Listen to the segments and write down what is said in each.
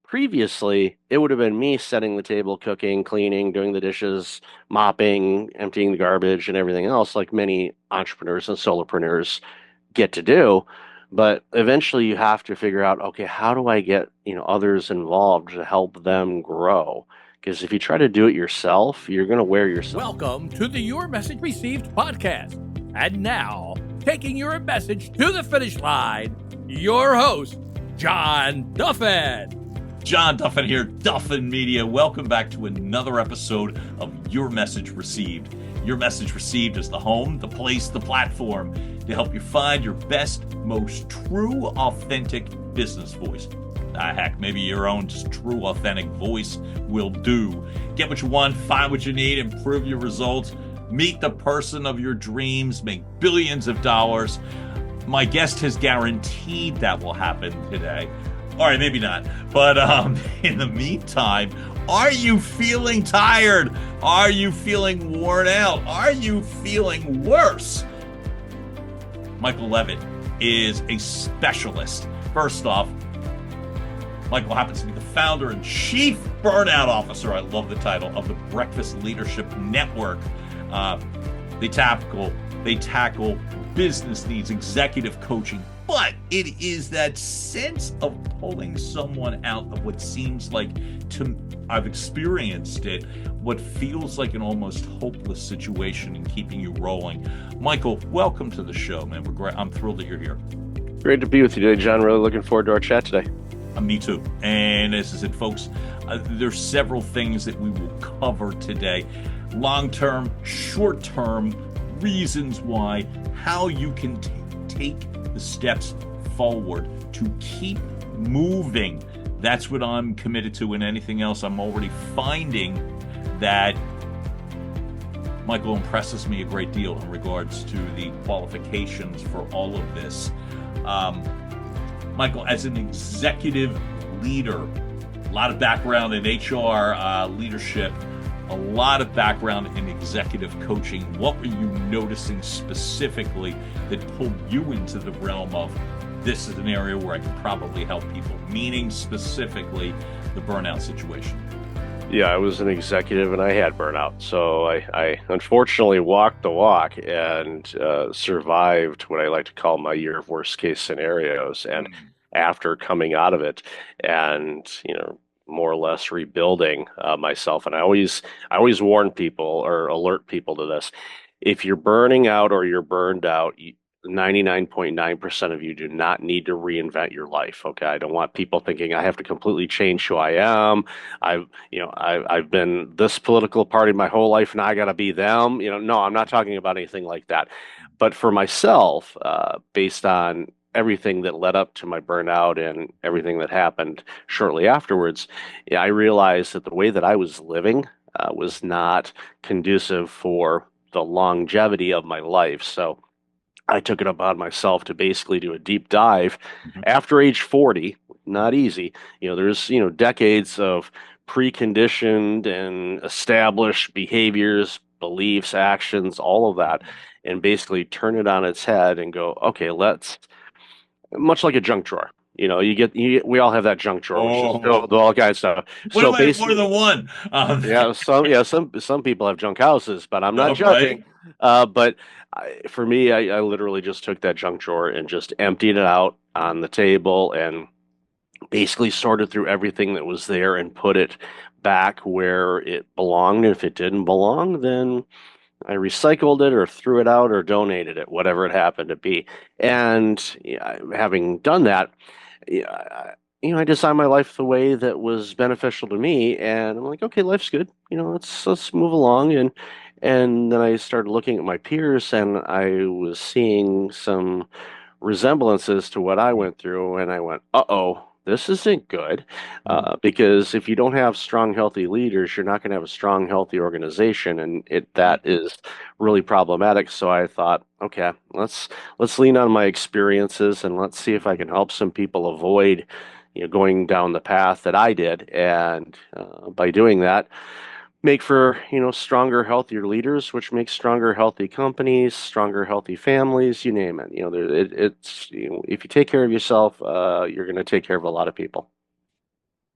Previously, it would have been me setting the table, cooking, cleaning, doing the dishes, mopping, emptying the garbage, and everything else, like many entrepreneurs and solopreneurs get to do. But eventually, you have to figure out, okay, how do I get, others involved to help them grow? Because if you try to do it yourself, you're going to wear yourself. Welcome to the Your Message Received podcast. And now, taking your message to the finish line, your host, John Duffin. John Duffin here, Duffin Media. Welcome back to another episode of Your Message Received. Your Message Received is the home, the place, the platform to help you find your best, most true, authentic business voice. Heck, maybe your own just true, authentic voice will do. Get what you want, find what you need, improve your results, meet the person of your dreams, make billions of dollars. My guest has guaranteed that will happen today. All right, maybe not. But in the meantime, are you feeling tired? Are you feeling worn out? Are you feeling worse? Michael Levitt is a specialist. First off, Michael happens to be the founder and Chief Burnout Officer, I love the title, of the Breakfast Leadership Network. They tackle business needs, executive coaching, but it is that sense of pulling someone out of what seems like, I've experienced it, what feels like an almost hopeless situation and keeping you rolling. Michael, welcome to the show, man. I'm thrilled that you're here. Great to be with you today, John. Really looking forward to our chat today. Me too. And as I said, folks, there's several things that we will cover today. Long-term, short-term, reasons why, how you can take the steps forward to keep moving. That's what I'm committed to, and anything else I'm already finding that Michael impresses me a great deal in regards to the qualifications for all of this. Michael, as an executive leader, a lot of background in HR leadership, a lot of background in executive coaching. What were you noticing specifically that pulled you into the realm of this is an area where I can probably help people, meaning specifically the burnout situation? Yeah, I was an executive and I had burnout. So I unfortunately walked the walk and survived what I like to call my year of worst case scenarios. And after coming out of it and, more or less rebuilding myself. And I always warn people or alert people to this. If you're burning out or you're burned out, 99.9% of you do not need to reinvent your life. Okay. I don't want people thinking I have to completely change who I am. I've been this political party my whole life and I got to be them. No, I'm not talking about anything like that. But for myself, based on everything that led up to my burnout and everything that happened shortly afterwards, I realized that the way that I was living was not conducive for the longevity of my life. So I took it upon myself to basically do a deep dive after age 40. Not easy. There's, decades of preconditioned and established behaviors, beliefs, actions, all of that, and basically turn it on its head and go, okay, much like a junk drawer. We all have that junk drawer, which is filled with all kinds of stuff. So More than one. Some people have junk houses, but I'm not judging. But for me, I literally just took that junk drawer and just emptied it out on the table and basically sorted through everything that was there and put it back where it belonged. If it didn't belong, then I recycled it or threw it out or donated it, whatever it happened to be. And having done that, I designed my life the way that was beneficial to me. And I'm like, okay, life's good. Let's move along. And then I started looking at my peers and I was seeing some resemblances to what I went through. And I went, uh-oh. This isn't good because if you don't have strong, healthy leaders, you're not going to have a strong, healthy organization, and that is really problematic. So I thought, okay, let's lean on my experiences and let's see if I can help some people avoid, going down the path that I did, and by doing that, make for stronger, healthier leaders, which makes stronger, healthy companies, stronger, healthy families. You name it. It's if you take care of yourself, you're going to take care of a lot of people.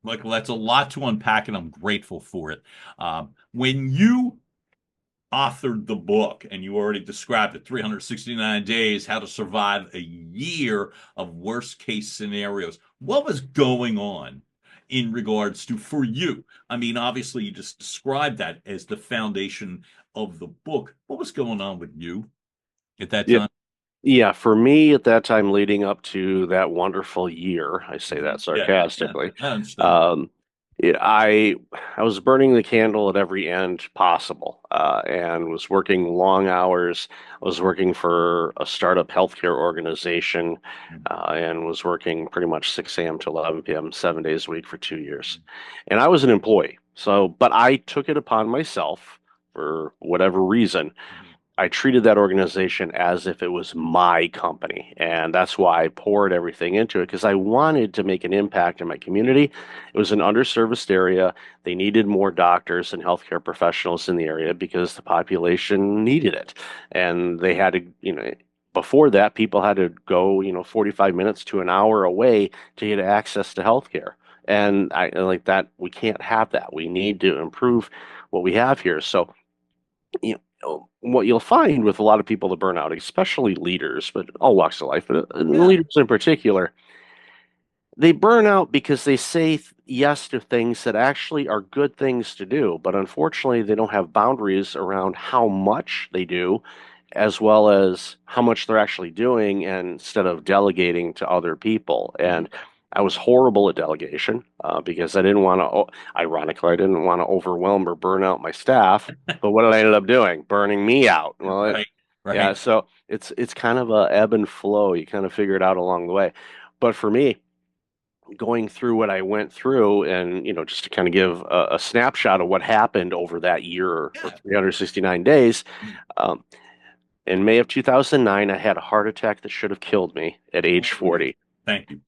Michael, that's a lot to unpack, and I'm grateful for it. When you authored the book, and you already described it, 369 days, how to survive a year of worst case scenarios, what was going on in regards to for you? I mean, obviously, you just described that as the foundation of the book. What was going on with you at that Yeah, time? yeah. For me at that time, leading up to that wonderful year, I say Mhm. that Yeah, yeah, sarcastically. I understand. Um, it, I was burning the candle at every end possible, and was working long hours. I was working for a startup healthcare organization, and was working pretty much 6 a.m. to 11 p.m., 7 days a week for 2 years. And I was an employee. So, but I took it upon myself for whatever reason. Mhm. I treated that organization as if it was my company. And that's why I poured everything into it because I wanted to make an impact in my community. It was an underserviced area. They needed more doctors and healthcare professionals in the area because the population needed it. And they had to, before that, people had to go, 45 minutes to an hour away to get access to healthcare. And I like that. We can't have that. We need to improve what we have here. So, what you'll find with a lot of people that burn out, especially leaders, but all walks of life, but Yeah. leaders in particular, they burn out because they say yes to things that actually are good things to do, but unfortunately, they don't have boundaries around how much they do, as well as how much they're actually doing, and instead of delegating to other people. Mhm. And I was horrible at delegation because I didn't want to, ironically, I didn't want to overwhelm or burn out my staff. But what did I end up doing? Burning me out. Well, Right, yeah, right. so it's kind of a ebb and flow. You kind of figure it out along the way. But for me, going through what I went through and, just to kind of give a snapshot of what happened over that year or Yeah. 369 days, Mhm. um, in May of 2009, I had a heart attack that should have killed me at age Oh my gosh. 40. Thank you.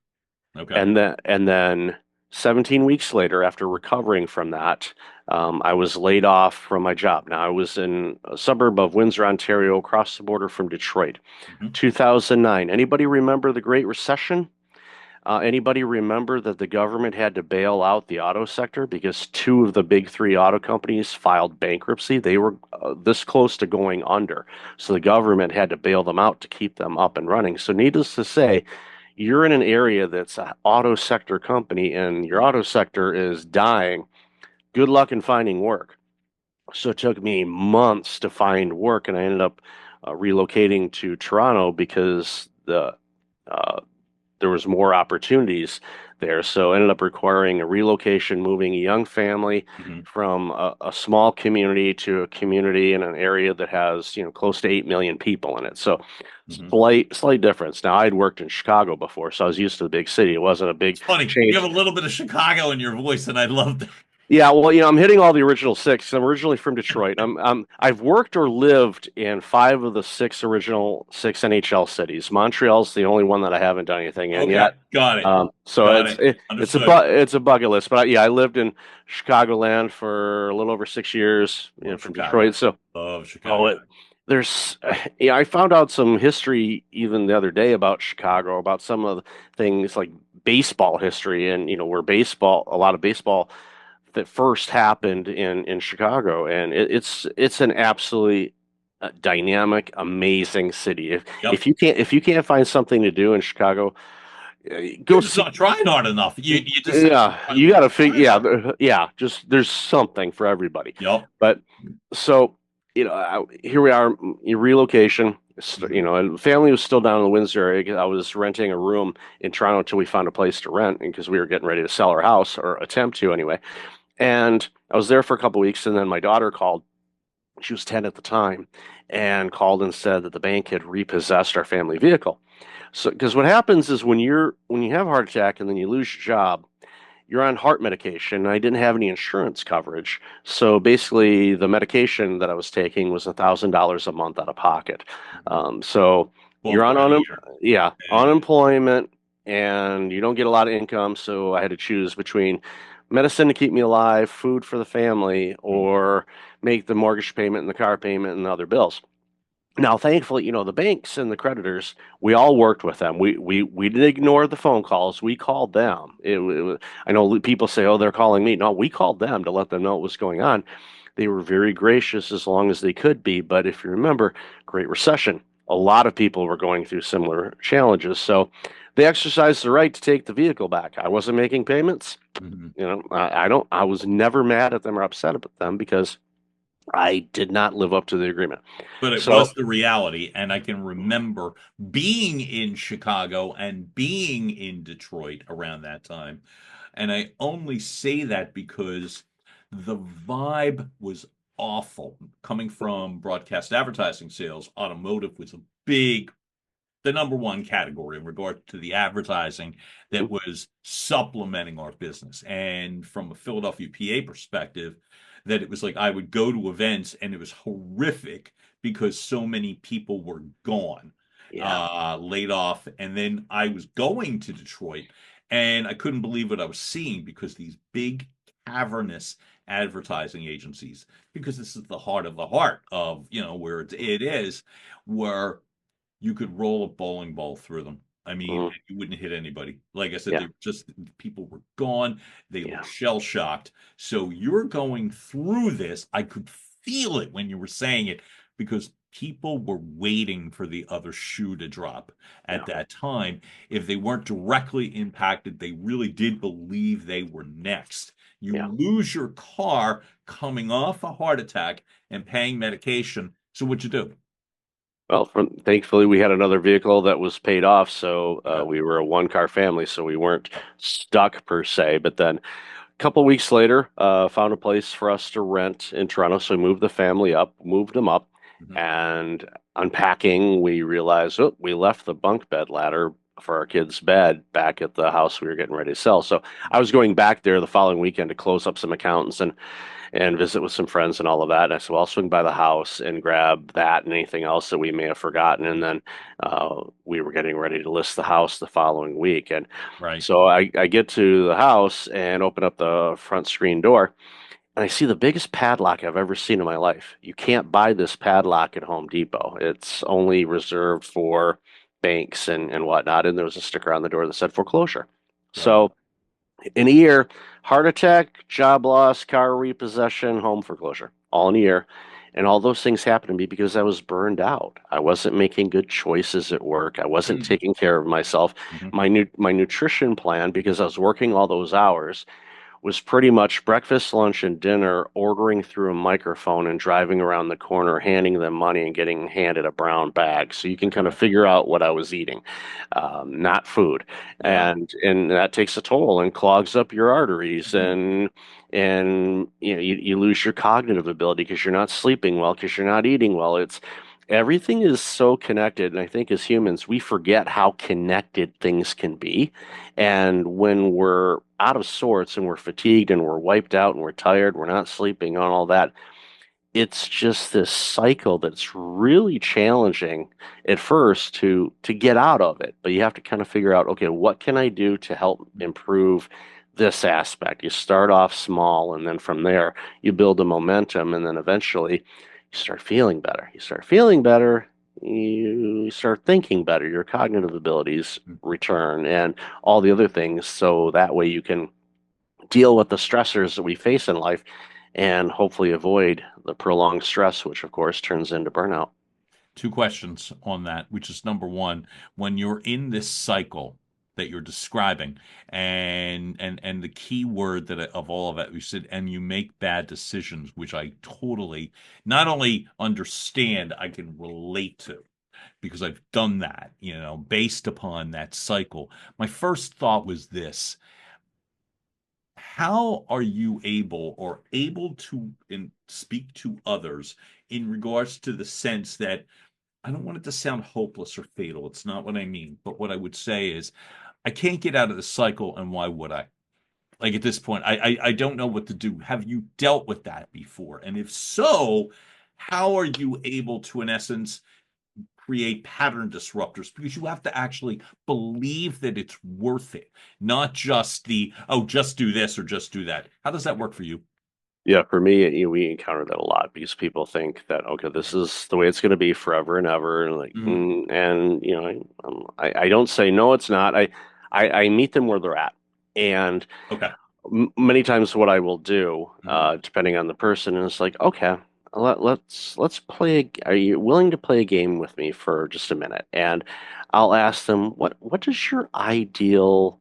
Okay. And then 17 weeks later, after recovering from that, I was laid off from my job. Now, I was in a suburb of Windsor, Ontario, across the border from Detroit. Mhm. 2009. Anybody remember the Great Recession? Anybody remember that the government had to bail out the auto sector because two of the big three auto companies filed bankruptcy? They were this close to going under. So the government had to bail them out to keep them up and running. So, needless to say, you're in an area that's an auto sector company and your auto sector is dying. Good luck in finding work. So it took me months to find work, and I ended up relocating to Toronto because uh, there was more opportunities there. So ended up requiring a relocation, moving a young family Mhm. from a small community to a community in an area that has, close to 8 million people in it. So Mhm. slight difference. Now I'd worked in Chicago before, so I was used to the big city. It wasn't a big It's funny. You change. have a little bit of Chicago in your voice, and I love that. Yeah, well, I'm hitting all the original six. I'm originally from Detroit. I've worked or lived in five of the original six NHL cities. Montreal's the only one that I haven't done anything in Okay. yet. Got it. So Got it. Understood. it's a bucket list. But yeah, I lived in Chicagoland for a little over 6 years, Love from Chicago. Detroit. So Love oh, Chicago. there's yeah, I found out some history even the other day about Chicago, about some of the things like baseball history, and where a lot of baseball that first happened in Chicago, and it's an absolutely dynamic, amazing city. If Yep. if you can't find something to do in Chicago, go You're just see. not trying hard enough. You just Yeah, you got to figure. trying Yeah, hard. yeah. Just there's something for everybody. Yep. But so here we are, relocation. Mhm. And family was still down in the Windsor area. I was renting a room in Toronto until we found a place to rent, because we were getting ready to sell our house, or attempt to anyway. And I was there for a couple of weeks, and then my daughter called. She was 10 at the time, and called and said that the bank had repossessed our family vehicle. So, because what happens is when you have a heart attack and then you lose your job, you're on heart medication. And I didn't have any insurance coverage, so basically the medication that I was taking was $1,000 a month out of pocket. Mhm. So you're on $12,000 a year. yeah, Yeah. unemployment, and you don't get a lot of income. So I had to choose between medicine to keep me alive, food for the family, Mhm. or make the mortgage payment and the car payment and the other bills. Now, thankfully, the banks and the creditors, we all worked with them. We didn't ignore the phone calls. We called them. I know people say, "Oh, they're calling me." No, we called them to let them know what was going on. They were very gracious as long as they could be. But if you remember, Great Recession, a lot of people were going through similar challenges. So they exercised the right to take the vehicle back. I wasn't making payments. Mhm. I don't. I was never mad at them or upset at them because I did not live up to the agreement. But it So was the reality. And I can remember being in Chicago and being in Detroit around that time. And I only say that because the vibe was awful. Coming from broadcast advertising sales, automotive was a big, the number one category in regard to the advertising that was supplementing our business. And from a Philadelphia, PA perspective, that it was like I would go to events and it was horrific because so many people were gone, yeah, laid off. And then I was going to Detroit and I couldn't believe what I was seeing because these big cavernous advertising agencies, because this is the heart of the heart of, where it is, where you could roll a bowling ball through them. I mean, mm, you wouldn't hit anybody. Like I said, yeah, they just people were gone. They yeah, looked shell shocked. So you're going through this. I could feel it when you were saying it because people were waiting for the other shoe to drop at yeah, that time. If they weren't directly impacted, they really did believe they were next. You yeah. lose your car coming off a heart attack and paying medication. So what you do? Well, thankfully, we had another vehicle that was paid off, so Okay. we were a one-car family, so we weren't stuck per se. But then a couple weeks later, found a place for us to rent in Toronto, so we moved the family up, moved them up, Mhm. and unpacking, we realized, oh, we left the bunk bed ladder for our kids' bed back at the house we were getting ready to sell. So I was going back there the following weekend to close up some accounts and visit with some friends and all of that. And I said, well, I'll swing by the house and grab that and anything else that we may have forgotten. And then we were getting ready to list the house the following week. And Right. so I get to the house and open up the front screen door, and I see the biggest padlock I've ever seen in my life. You can't buy this padlock at Home Depot. It's only reserved for banks and whatnot. And there was a sticker on the door that said foreclosure. Wow. So in a year, heart attack, job loss, car repossession, home foreclosure, all in a year. And all those things happened to me because I was burned out. I wasn't making good choices at work. I wasn't Mm. taking care of myself. Mhm. My nutrition plan, because I was working all those hours, was pretty much breakfast, lunch, and dinner, ordering through a microphone and driving around the corner, handing them money and getting handed a brown bag. So you can kind of Okay. figure out what I was eating, not food. Yeah. And that takes a toll and clogs up your arteries Mhm. and you lose your cognitive ability because you're not sleeping well, because you're not eating well. It's everything is so connected, and I think as humans we forget how connected things can be. And when we're out of sorts and we're fatigued and we're wiped out and we're tired, we're not sleeping on all that, it's just this cycle that's really challenging at first to get out of it. But you have to kind of figure out, okay, what can I do to help improve this aspect? You start off small, and then from there you build a momentum, and then eventually you start feeling better. You start feeling better, you start thinking better, your cognitive abilities Mm. return, and all the other things. So that way you can deal with the stressors that we face in life and hopefully avoid the prolonged stress, which of course turns into burnout. Two questions on that, which is number one, when you're in this cycle that you're describing, and the key word of all of it, you said, and you make bad decisions, which I totally not only understand, I can relate to because I've done that, based upon that cycle. My first thought was this: how are you able to speak to others in regards to the sense that I don't want it to sound hopeless or fatal. It's not what I mean. But what I would say is I can't get out of the cycle, and why would I? Like at this point, I don't know what to do. Have you dealt with that before? And if so, how are you able to, in essence, create pattern disruptors? Because you have to actually believe that it's worth it, not just the, oh, just do this or just do that. How does that work for you? Yeah, for me, we encounter that a lot because people think that, okay, this is the way it's going to be forever and ever, and Mhm. and I don't say no, it's not. I meet them where they're at, and Okay. many times what I will do, Mhm. depending on the person, is like, okay, let's play. Are you willing to play a game with me for just a minute? And I'll ask them, what does your ideal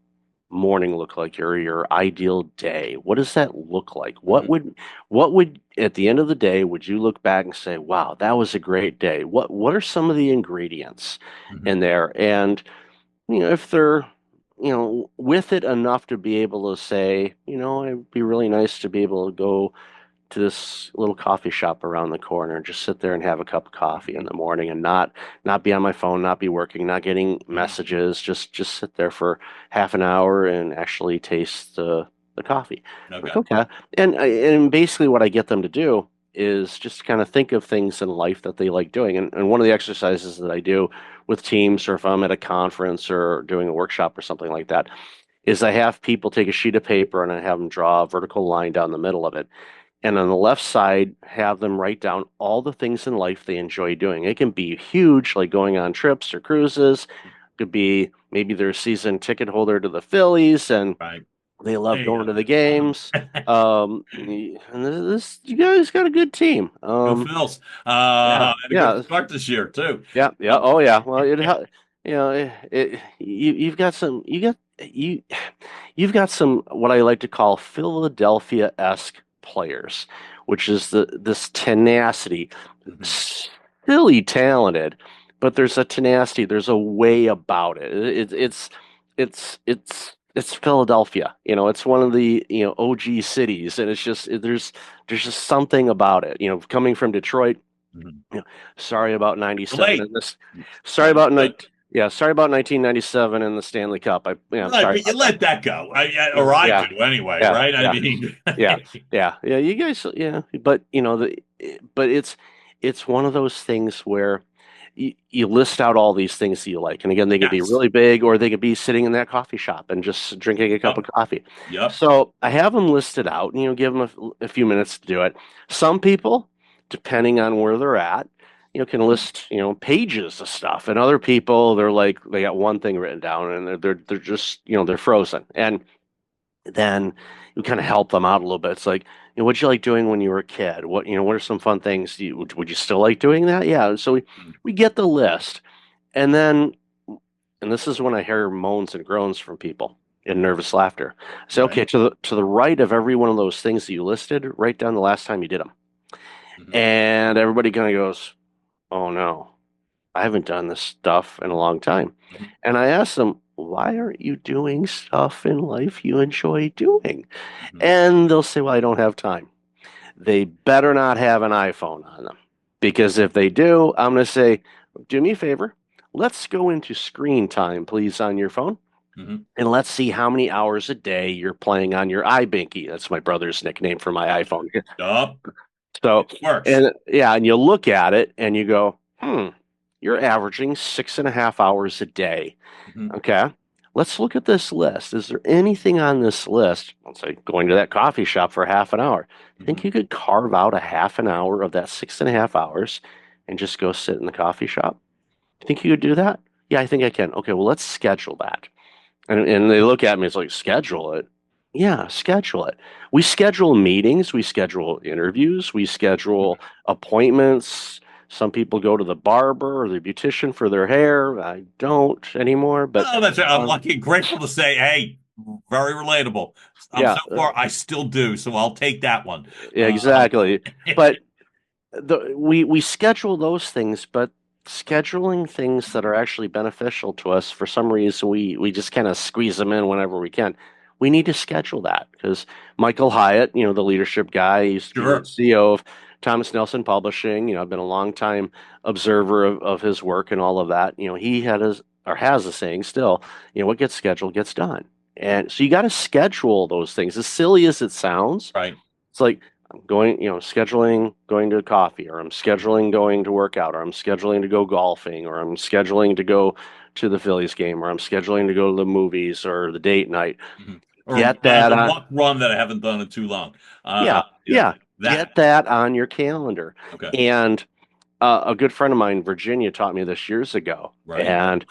morning look like, or your ideal day? What does that look like? Mhm. What would at the end of the day would you look back and say, wow, that was a great day? What are some of the ingredients Mhm. in there? And if they're, with it enough to be able to say, it'd be really nice to be able to go to this little coffee shop around the corner and just sit there and have a cup of coffee in Mhm. the morning and not be on my phone, not be working, not getting Mhm. messages, just sit there for half an hour and actually taste the coffee. Like, Okay. okay. And basically what I get them to do is just kind of think of things in life that they like doing. And one of the exercises that I do with teams, or if I'm at a conference or doing a workshop or something like that, is I have people take a sheet of paper and I have them draw a vertical line down the middle of it. And on the left side, have them write down all the things in life they enjoy doing. It can be huge, like going on trips or cruises. It could be maybe they're a season ticket holder to the Phillies and Right. they love There you going go. to the games. And this, you guys got a good team. Go Phils. Yeah, And a good yeah, start this year too. yeah, yeah. Um, Oh, yeah. Well, you've got you you've got some what I like to call Philadelphia-esque players, which is this tenacity, mhm. silly talented, but there's a tenacity, there's a way about it. It's Philadelphia. It's one of the OG cities, and there's just something about it. Coming from Detroit. Mhm. Yeah. Sorry about 97 Relate. and this. Sorry about Understood. night. Yeah, sorry about 1997 and the Stanley Cup. I'm Right, sorry but you about that. let that go, or Yeah, I yeah, do anyway, yeah, right? I yeah, mean, yeah, yeah, yeah. You guys, yeah, but but it's one of those things where you list out all these things that you like, and again, they could be yes. really big, or they could be sitting in that coffee shop and just drinking a cup of Yep. coffee. Yep. So I have them listed out, and give them a few minutes to do it. Some people, depending on where they're at, can list pages of stuff, and other people they're like they got one thing written down, and they're just they're frozen. And then you kind of help them out a little bit. It's like, what'd you like doing when you were a kid? What are some fun things? Would you still like doing that? Yeah. So we get the list, and then, and this is when I hear moans and groans from people in nervous laughter. I say, Right. okay, to the right of every one of those things that you listed, write down the last time you did them, Mhm. and everybody kind of goes, oh no. I haven't done this stuff in a long time. Mhm. And I asked them, why aren't you doing stuff in life you enjoy doing? Mhm. And they'll say, well, I don't have time. They better not have an iPhone on them. Because if they do, I'm going to say, do me a favor. Let's go into screen time, please, on your phone. Mhm. And let's see how many hours a day you're playing on your iBinky. That's my brother's nickname for my iPhone. Yup. So, It works. and yeah, and you look at it and you go, you're averaging 6.5 hours a day. Mhm. Okay. Let's look at this list. Is there anything on this list? Let's say going to that coffee shop for half an hour. Think Mhm. you could carve out a half an hour of that 6.5 hours and just go sit in the coffee shop? Think you could do that? Yeah, I think I can. Okay, well, let's schedule that. And they look at me, it's like, schedule it. Yeah, schedule it. We schedule meetings, we schedule interviews, we schedule appointments. Some people go to the barber or the beautician for their hair. I don't anymore, but Oh, that's right. I'm um, lucky, grateful to say, hey, very relatable. yeah, So far, I still do, so I'll take that one. Um, exactly. But we schedule those things, but scheduling things that are actually beneficial to us, for some reason, we just kind of squeeze them in whenever we can. We need to schedule that because Michael Hyatt, the leadership guy, he used to be the sure. CEO of Thomas Nelson Publishing. I've been a long time observer of his work and all of that. He had his or has a saying still, what gets scheduled gets done. And so you got to schedule those things. As silly as it sounds, Right. it's like I'm going, scheduling going to coffee, or I'm scheduling going to work out, or I'm scheduling to go golfing, or I'm scheduling to go to the Phillies game, or I'm scheduling to go to the movies or the date night. Mhm. or get as that a on. walk run that I haven't done in too long. Yeah, yeah, Like that. get that on your calendar. Okay. And a good friend of mine, Virginia, taught me this years ago, Right. and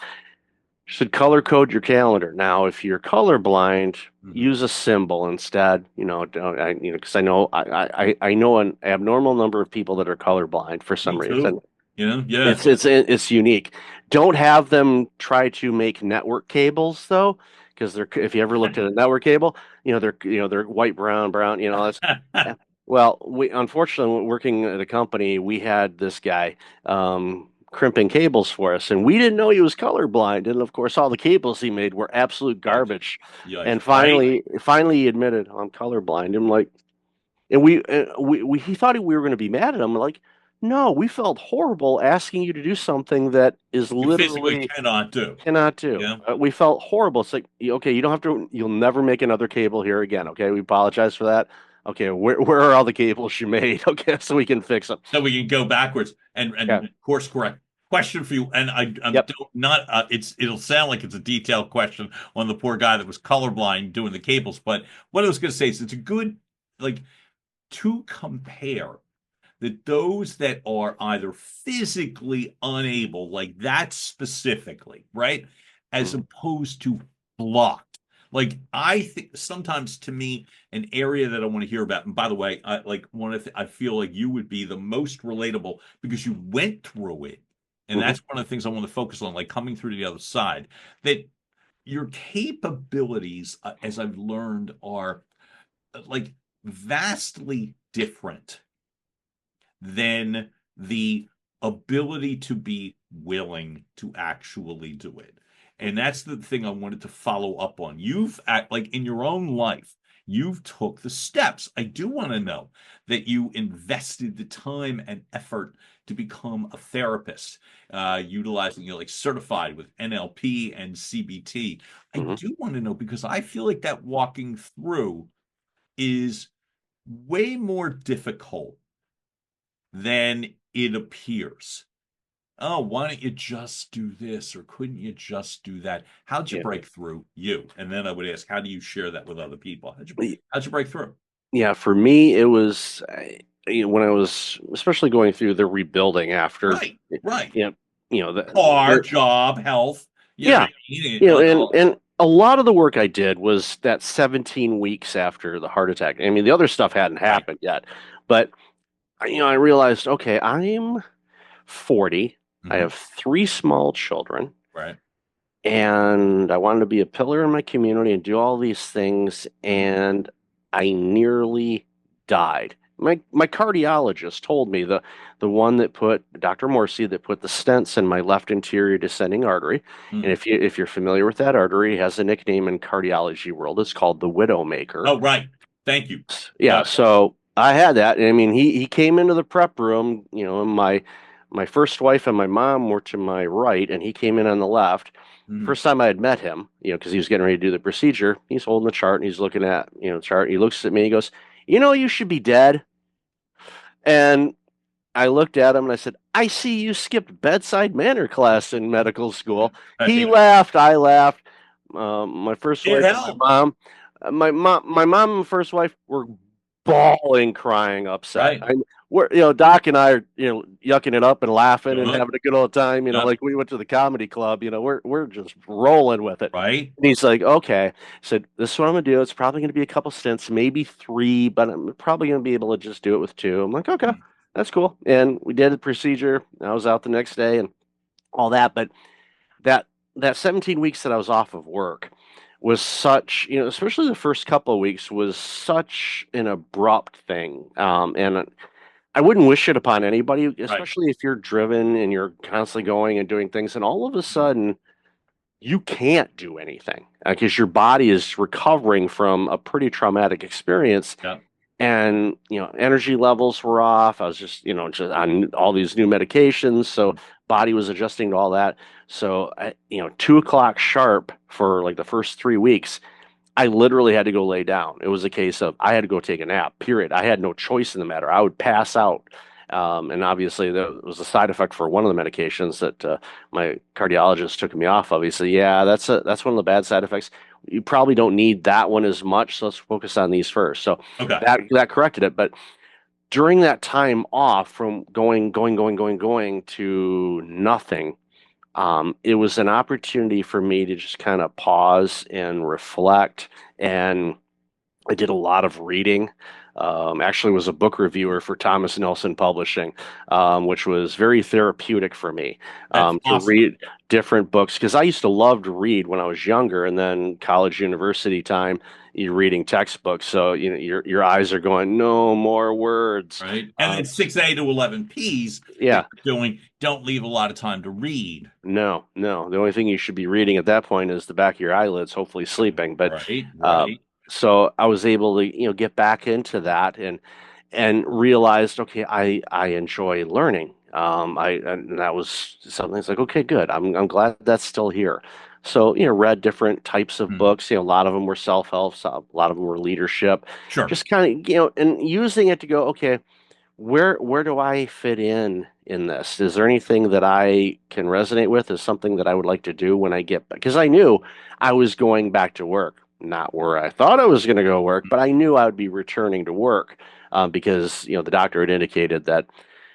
she said color code your calendar. Now, if you're colorblind, Hmm. use a symbol instead. Because I know an abnormal number of people that are colorblind for Me some too. reason. Yeah. It's unique. Don't have them try to make network cables though, because they're if you ever looked at a network cable, they're white, brown, brown. That's well, we unfortunately working at a company, we had this guy crimping cables for us, and we didn't know he was colorblind. And of course, all the cables he made were absolute Yikes. garbage. Yikes. And Right? finally, he admitted I'm colorblind. I'm like, and we he thought we were going to be mad at him. Like, no, we felt horrible asking you to do something that is You physically literally cannot do. cannot do. Yeah. We felt horrible. It's like, okay, you don't have to. You'll never make another cable here again. Okay, we apologize for that. Okay, where are all the cables you made? Okay, so we can fix them. So we can go backwards Yeah. and course correct. Question for you, and I'm Yep. don't, not it'll sound like it's a detailed question on the poor guy that was colorblind doing the cables, but what I was going to say is it's a good like to compare that those that are either physically unable, like that specifically, right, as Mhm. opposed to blocked. Like I think sometimes to me, an area that I want to hear about, and by the way, I feel like you would be the most relatable because you went through it. And Mhm. that's one of the things I want to focus on, like coming through to the other side. That your capabilities, as I've learned, are like vastly different than the ability to be willing to actually do it. And that's the thing I wanted to follow up on. You've like in your own life, you've took the steps. I do want to know that you invested the time and effort to become a therapist, utilizing like certified with NLP and CBT. I Mhm. do want to know because I feel like that walking through is way more difficult than it appears. Oh, why don't you just do this or couldn't you just do that? How'd you Yeah. break through you? And then I would ask, how do you share that with other people? How'd you break through? Yeah, for me, it was when I was especially going through the rebuilding after, Right, right. you know, Car, job, health, you know what yeah, I mean? Like all and a lot of the work I did was that 17 weeks after the heart attack. I mean, the other stuff hadn't right. happened yet, but I realized, okay, I'm 40. I Hmm. have three small children, Right. and I wanted to be a pillar in my community and do all these things, Hmm. and I nearly died. My cardiologist told me the one that put Dr. Morsi that put the stents in my left anterior descending artery, and Hmm. if you're familiar with that artery, it has a nickname in cardiology world. It's called the Widowmaker. Oh, right. Thank you. Yeah, Got it. so I had that. And I mean, he came into the prep room, and my first wife and my mom were to my right, and he came in on the left. Hmm. First time I had met him, because he was getting ready to do the procedure, he's holding the chart and he's looking at, the chart. He looks at me, he goes, you should be dead. And I looked at him and I said, I see you skipped bedside manner class in medical school. He Right. laughed, I laughed. My first It wife and helped. my mom and first wife were bawling, crying, upset. Right. Doc and I are, yucking it up and laughing and Uh-huh. having a good old time. Yep. Like we went to the comedy club. We're just rolling with it. Right. And he's like, okay. I said, this is what I'm gonna do. It's probably gonna be a couple stints, maybe three, but I'm probably gonna be able to just do it with two. I'm like, okay, Hmm. that's cool. And we did the procedure. I was out the next day and all that. But that that 17 weeks that I was off of work was such, especially the first couple of weeks was such an abrupt thing. And I wouldn't wish it upon anybody, Right. especially if you're driven and you're constantly going and doing things, and all of a Hmm. sudden you can't do anything because your body is recovering from a pretty traumatic experience, Yep. and energy levels were off. I was just on all these new medications, so body was adjusting to all that. So 2 o'clock sharp for like the first 3 weeks, I literally had to go lay down. It was a case of I had to go take a nap, period. I had no choice in the matter. I would pass out. And obviously, there was a side effect for one of the medications that my cardiologist took me off of. He said, "Yeah, that's one of the bad side effects. you probably don't need that one as much. So let's focus on these first. So Okay. that corrected it. But during that time off from going to nothing, it was an opportunity for me to just kind of pause and reflect. And I did a lot of reading. Actually, was a book reviewer for Thomas Nelson Publishing, which was very therapeutic for me That's to awesome. read different books because I used to love to read when I was younger, and then college, university time, you're reading textbooks, so your eyes are going, no more words. Right. And then 6A to 11Ps that Yeah, you're doing don't leave a lot of time to read. no, no. The only thing you should be reading at that point is the back of your eyelids, hopefully sleeping. But Right. uh, Right. so I was able to, get back into that and realized, okay, I enjoy learning. And that was something that's like, okay, good. I'm glad that's still here. So, read different types of Hmm. books. A lot of them were self-help, so a lot of them were leadership. Sure. Just kind of, and using it to go, okay, where do I fit in this? Is there anything that I can resonate with? Is something that I would like to do when I get back? Because I knew I was going back to work, not where I thought I was going to go work, but I knew I would be returning to work because the doctor had indicated that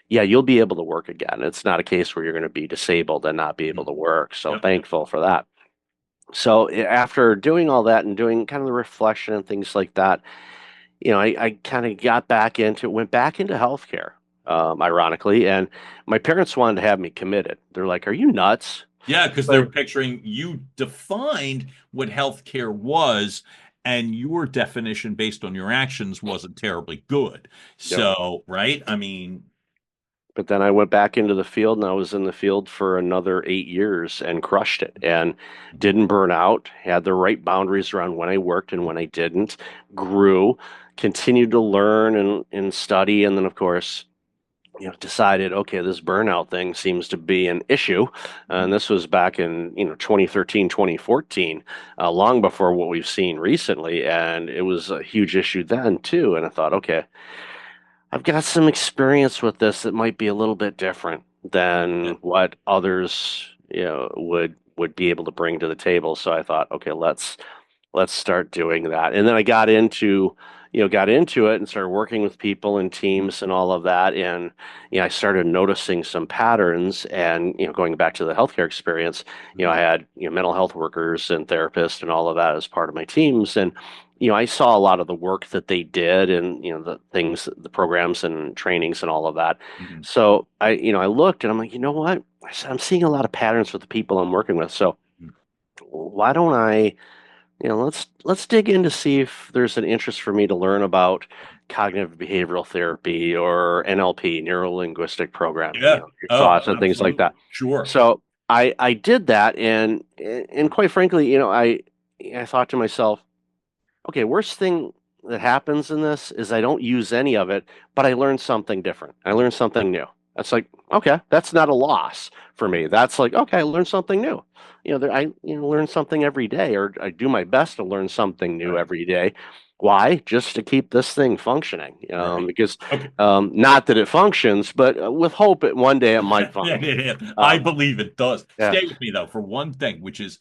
yeah, you'll be able to work again. It's not a case where you're going to be disabled and not be able to Mhm. work. So Yep. Yep. thankful for that. So after doing all that and doing kind of the reflection and things like that, I kind of went back into healthcare, ironically, and my parents wanted to have me committed. They're like, "Are you nuts?" Yeah, because they're But picturing you defined what healthcare was, and your definition based on your actions wasn't terribly good. yep. So, right? I mean, But then I went back into the field, and I was in the field for another 8 years and crushed it, and didn't burn out. Had the right boundaries around when I worked and when I didn't. Grew, continued to learn and study, and then of course decided, okay, this burnout thing seems to be an issue. And this was back in, 2013, 2014, long before what we've seen recently. And it was a huge issue then too. And I thought, okay, I've got some experience with this that might be a little bit different yeah. than what others, would be able to bring to the table. So I thought, okay, let's start doing that. And then I got into it and started working with people and teams and all of that. And, I started noticing some patterns and, going back to the healthcare experience, I had, mental health workers and therapists and all of that as part of my teams. And, I saw a lot of the work that they did and, the things, the programs and trainings and all of that. Mhm. So I looked and I'm like, you know what? I said, I'm seeing a lot of patterns with the people I'm working with. So why don't I let's dig in to see if there's an interest for me to learn about cognitive behavioral therapy or NLP, neuro linguistic programming, Yeah. your Oh, thoughts and things like absolutely. that. Sure. So I did that, and quite frankly, I thought to myself, okay, worst thing that happens in this is I don't use any of it, but I learned something different. I learned something new. That's like, okay, that's not a loss for me. That's like, okay, I learned something new. I learn something every day, or I do my best to learn something new Right. every day. Why? Just to keep this thing functioning. Right. Because Okay. not that it functions, but with hope, one day it might Yeah, function. yeah, yeah. I Um, believe it does. yeah. Stay with me though for one thing, which is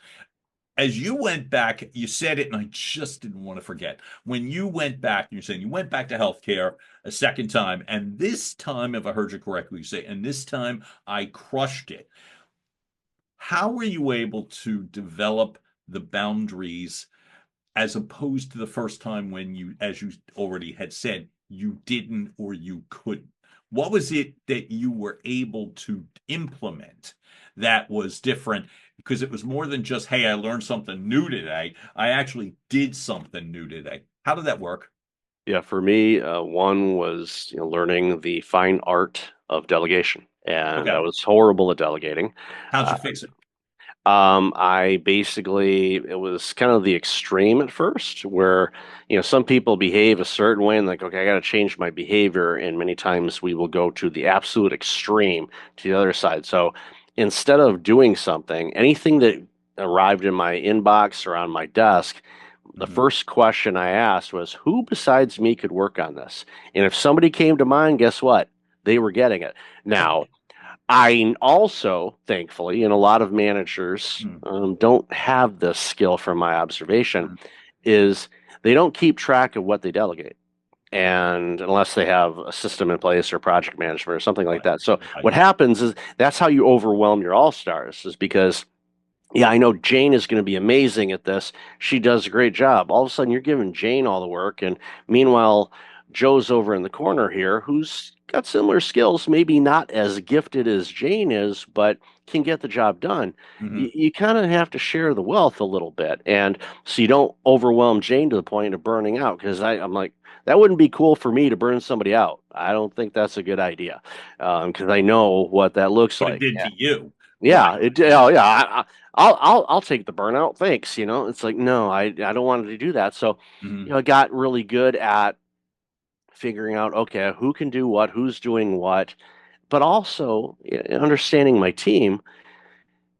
as you went back, you said it, and I just didn't want to forget. When you went back, you're saying you went back to healthcare a second time, and this time, if I heard you correctly, you say, and this time I crushed it. How were you able to develop the boundaries as opposed to the first time when you, as you already had said, you didn't or you couldn't? What was it that you were able to implement that was different? Because it was more than just, hey, I learned something new today. I actually did something new today. How did that work? Yeah, for me, one was learning the fine art of delegation, and I Okay. was horrible at delegating. How'd Uh, you fix it? I basically, it was kind of the extreme at first, where some people behave a certain way, and like, okay, I got to change my behavior, and many times we will go to the absolute extreme to the other side. So instead of doing something, anything that arrived in my inbox or on my desk, the Mhm. first question I asked was, who besides me could work on this? And if somebody came to mind, guess what? They were getting it. Now, I also, thankfully, and a lot of managers Mm, don't have this skill from my observation, mm, is they don't keep track of what they delegate. And unless they have a system in place or project management or something like right, that. So right. what happens is that's how you overwhelm your all stars, is because yeah, I know Jane is going to be amazing at this. She does a great job. All of a sudden, you're giving Jane all the work, and meanwhile, Joe's over in the corner here, who's got similar skills, maybe not as gifted as Jane is, but can get the job done. Hmm. You kind of have to share the wealth a little bit, and so you don't overwhelm Jane to the point of burning out. Because I'm like, that wouldn't be cool for me to burn somebody out. I don't think that's a good idea, because I know what that looks What it like. did to you. Right. Yeah, it. Oh, yeah. I'll take the burnout. Thanks. It's like no, I don't want to do that. So, Hmm. I got really good at figuring out okay, who can do what, who's doing what, but also understanding my team.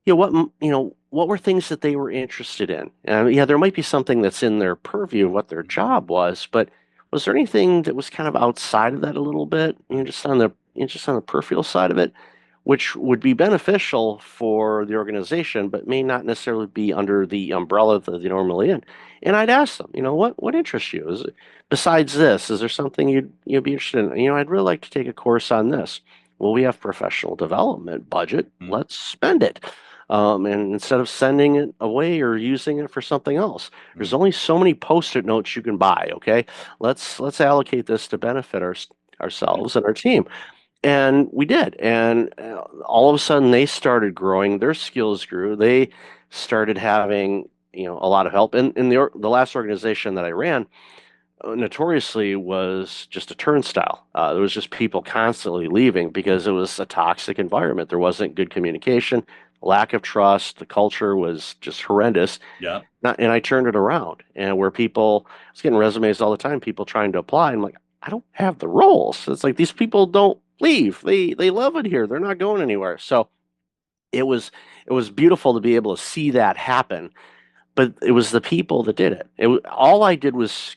What were things that they were interested in? And yeah, there might be something that's in their purview of what their job was, but was there anything that was kind of outside of that a little bit? Just on the peripheral side of it, which would be beneficial for the organization, but may not necessarily be under the umbrella that they're normally in. And I'd ask them, what interests you? Besides this, is there something you'd be interested in? I'd really like to take a course on this. Well, we have professional development budget. Let's spend it. And instead of sending it away or using it for something else, there's Hmm. only so many post-it notes you can buy. Okay, let's allocate this to benefit ourselves and our team. And we did. And all of a sudden, they started growing. Their skills grew. They started having, a lot of help. And in the last organization that I ran, notoriously was just a turnstile. There was just people constantly leaving because it was a toxic environment. There wasn't good communication, lack of trust. The culture was just horrendous. Yeah. And I turned it around. And where I was getting resumes all the time, people trying to apply. I'm like, I don't have the roles. It's like these people don't leave. They love it here. They're not going anywhere. So it was it was beautiful to be able to see that happen. But it was the people that did it. All I did was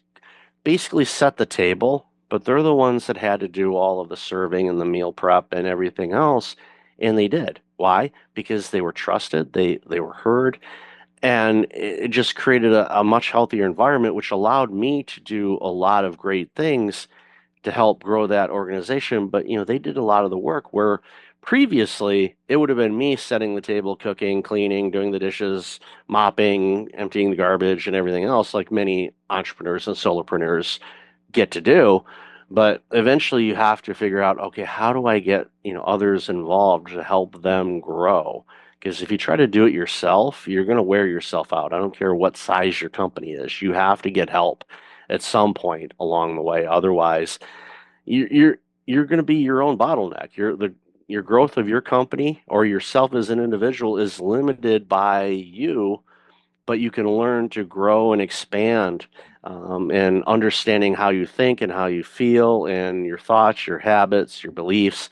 basically set the table, but they're the ones that had to do all of the serving and the meal prep and everything else, and they did. Why? Because they were trusted, they were heard, and it just created a much healthier environment, which allowed me to do a lot of great things to help grow that organization. But they did a lot of the work where previously it would have been me setting the table, cooking, cleaning, doing the dishes, mopping, emptying the garbage, and everything else, like many entrepreneurs and solopreneurs get to do. But eventually you have to figure out, okay, how do I get, others involved to help them grow? Because if you try to do it yourself, you're going to wear yourself out. I don't care what size your company is. You have to get help at some point along the way. Otherwise, you're you're going to be your own bottleneck. Your growth of your company or yourself as an individual is limited by you, but you can learn to grow and expand, and understanding how you think and how you feel and your thoughts, your habits, your beliefs,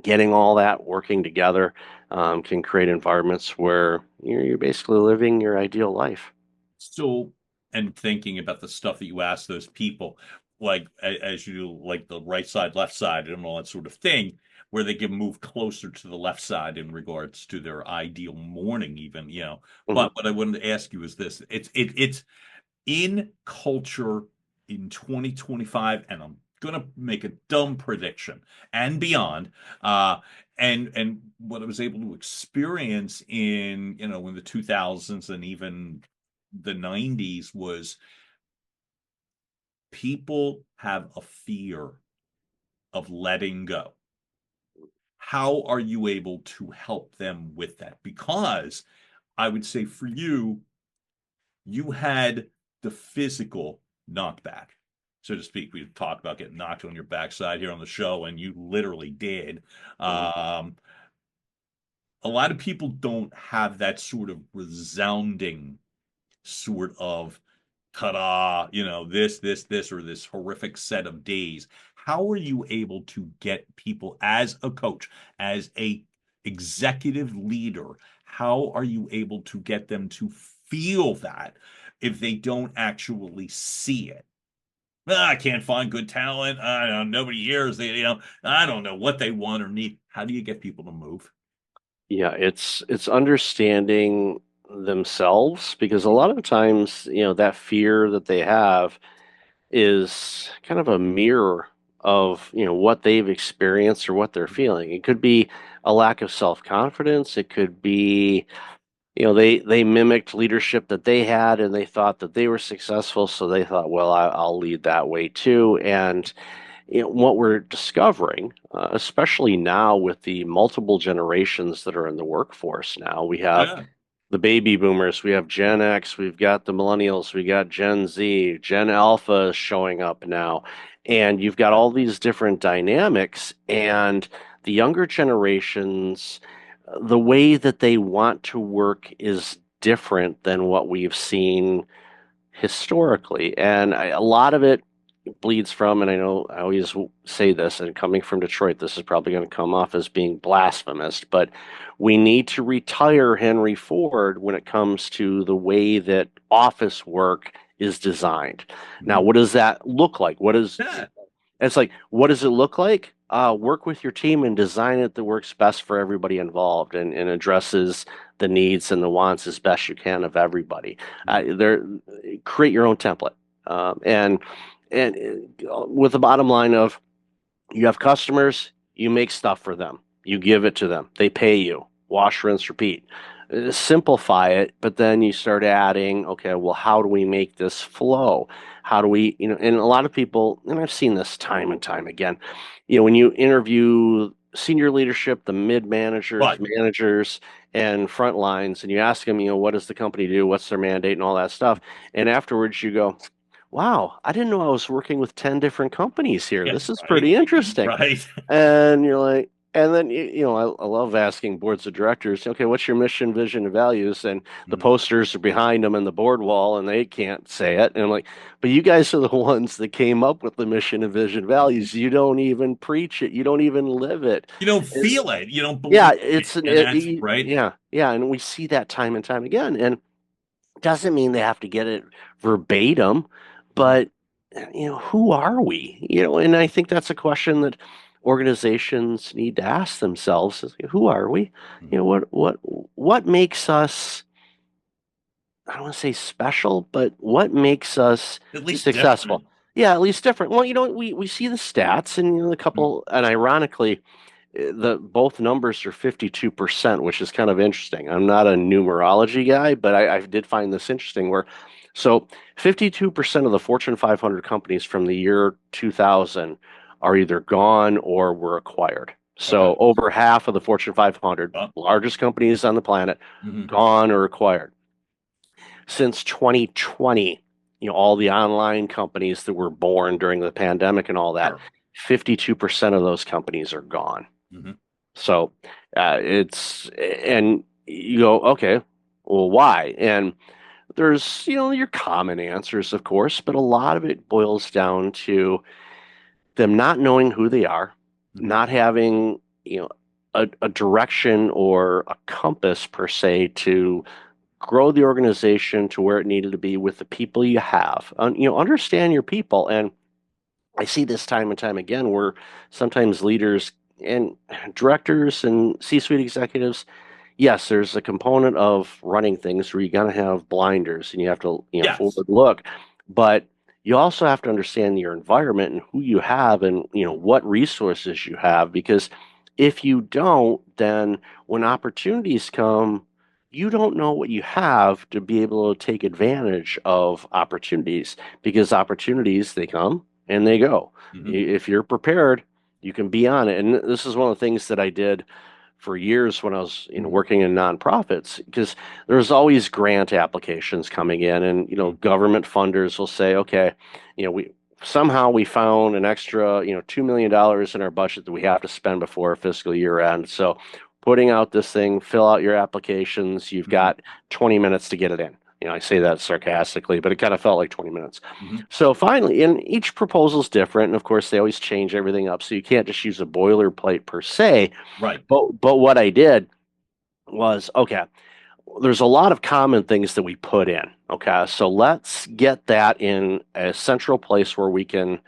getting all that working together, can create environments where you're basically living your ideal life. So, and thinking about the stuff that you ask those people, like as you do, like the right side, left side, and all that sort of thing, where they can move closer to the left side in regards to their ideal morning, even. Mhm. But what I wanted to ask you is this: it's in culture in 2025, and I'm gonna make a dumb prediction and beyond. Uh, and what I was able to experience in the 2000s and even the 90s was people have a fear of letting go. How are you able to help them with that? Because I would say for you, you had the physical knockback, so to speak. We talked about getting knocked on your backside here on the show, and you literally did. Mhm. Um, a lot of people don't have that sort of resounding sort of ta-da, this, or this horrific set of days. How are you able to get people as a coach, as a executive leader? How are you able to get them to feel that if they don't actually see it? I can't find good talent. I don't know, nobody hears. I don't know what they want or need. How do you get people to move? Yeah, it's understanding themselves because a lot of times, that fear that they have is kind of a mirror of, what they've experienced or what they're feeling. It could be a lack of self-confidence. It could be, they mimicked leadership that they had and they thought that they were successful, so they thought, well, I'll lead that way too. And what we're discovering, especially now with the multiple generations that are in the workforce now, we have Yeah. the baby boomers, we have Gen X, we've got the millennials, we got Gen Z, Gen Alpha is showing up now, and you've got Yeah. all these different dynamics, and the younger generations, the way that they want to work is different than what we've seen historically. And a lot of it bleeds from, and I know I always say this, and coming from Detroit, this is probably going to come off as being blasphemous, but we need to retire Henry Ford when it comes to the way that office work is designed. Now, Mhm. what does that look like? Yeah. It's like, what does it look like? Work with your team and design it that works best for everybody involved and addresses the needs and the wants as best you can of everybody. Mhm. There, create your own template, and with the bottom line of you have customers, you make stuff for them, you give it to them, they pay you, wash, rinse, repeat. Simplify it, but then you start adding, okay, well, how do we make this flow? How do we, and a lot of people, and I've seen this time and time again, when you interview senior leadership, the mid managers, Right. managers, and front lines, and you ask them, what does the company do? What's their mandate and all that stuff? And afterwards you go, wow, I didn't know I was working with 10 different companies here. Yeah. This is Right. pretty interesting. Right. And you're like, and then, I love asking boards of directors, okay, what's your mission, vision, and values? And the Mhm. posters are behind them in the board wall and they can't say it. And I'm like, but you guys are the ones that came up with the mission and vision values. You don't even preach it. You don't even live it. You don't It- feel it. You don't yeah, believe it. And that's right. yeah, yeah. And we see that time and time again. And doesn't mean they have to get it verbatim, Mhm. but who are we? And I think that's a question that organizations need to ask themselves is, who are we? Mhm. What makes us, I don't want to say special, but what makes us At least successful? different. Yeah, at least different. Well, we see the stats and the Mhm. couple, and ironically, the both numbers are 52%, which is kind of interesting. I'm not a numerology guy, but I did find this interesting where so 52% of the Fortune 500 companies from the year 2000 are either gone or were acquired. Okay. So over half of the Fortune 500 Well, largest companies on the planet mhm. gone or acquired. Since 2020, all the online companies that were born during the pandemic and all that, Sure. 52% of those companies are gone. Mhm. So and you go, okay, well, why? And there's, your common answers, of course, but a lot of it boils down to them not knowing who they are, Mhm. not having, a direction or a compass per se to grow the organization to where it needed to be with the people you have. Understand your people. And I see this time and time again where sometimes leaders and directors and C-suite executives, yes, there's a component of running things where you're going to have blinders and you have to, Yes. forward look, but you also have to understand your environment and who you have and, what resources you have, because if you don't, then when opportunities come, you don't know what you have to be able to take advantage of opportunities because opportunities, they come and they go. Mhm. If you're prepared, you can be on it. And this is one of the things that I did for years when I was, Mhm. working in nonprofits, because there's always grant applications coming in, and Mhm. government funders will say, okay, we found an extra, $2 million in our budget that we have to spend before our fiscal year end. So putting out this thing, fill out your applications. You've Mhm. got 20 minutes to get it in. I say that sarcastically, but it kind of felt like 20 minutes. Mhm. So finally, and each proposal is different, and of course they always change everything up. So you can't just use a boilerplate per se. Right. But what I did was, okay, there's a lot of common things that we put in. Okay, so let's get that in a central place where we can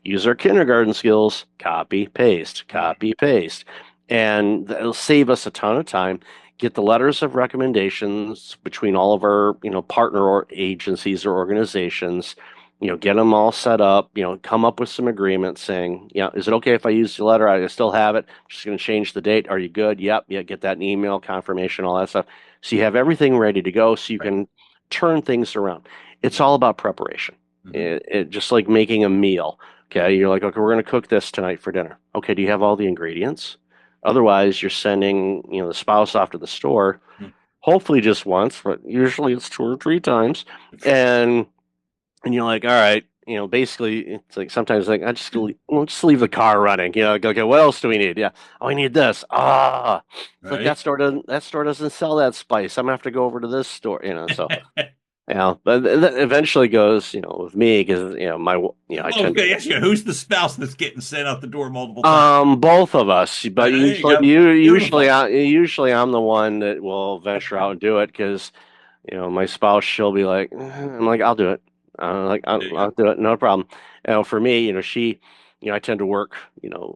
use our kindergarten skills, copy, paste, and it'll save us a ton of time. Get the letters of recommendations between all of our, partner or agencies or organizations, get them all set up, come up with some agreements saying, is it okay if I use the letter? I still have it. Just going to change the date. Are you good? Yep. Yeah. Get that in email confirmation, all that stuff. So you have everything ready to go so you Right. can turn things around. It's all about preparation. It just like making a meal. Okay. You're like, okay, we're going to cook this tonight for dinner. Okay. Do you have all the ingredients? Otherwise, you're sending, the spouse off to the store, hopefully just once, but usually it's 2 or 3 times. And you're like, all right, basically, it's like sometimes like we'll just leave the car running. Okay, what else do we need? Yeah, oh, I need this. It's like Right. that store doesn't sell that spice. I'm gonna have to go over to this store. So but that eventually goes, with me because I Oh, tend to. okay. Ask you, who's the spouse that's getting sent out the door multiple times? Both of us, but There you usually, go. Beautiful. usually I'm the one that will venture out and do it because my spouse, she'll be like, I'm like, I'll do it. Like, There you I'll go. do it, no problem. For me, she, I tend to work,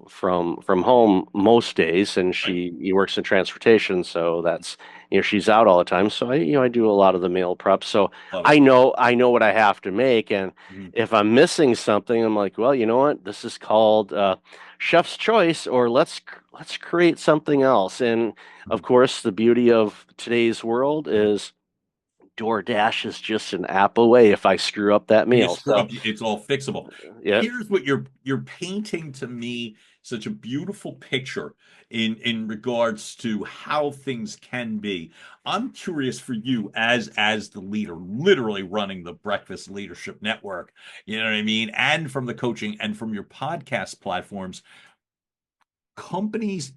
from home most days, and Right. she works in transportation, so that's, she's out all the time. So I do a lot of the meal prep. So Love it. I know what I have to make, and Mhm. if I'm missing something, I'm like, well, you know what? This is called chef's choice, or let's create something else. And of course, the beauty of today's world is DoorDash is just an app away if I screw up that You meal. screw So, up, it's all fixable. yeah. Here's what you're painting to me such a beautiful picture in regards to how things can be. I'm curious for you as the leader, literally running the Breakfast Leadership Network, you know what I mean? And from the coaching and from your podcast platforms, companies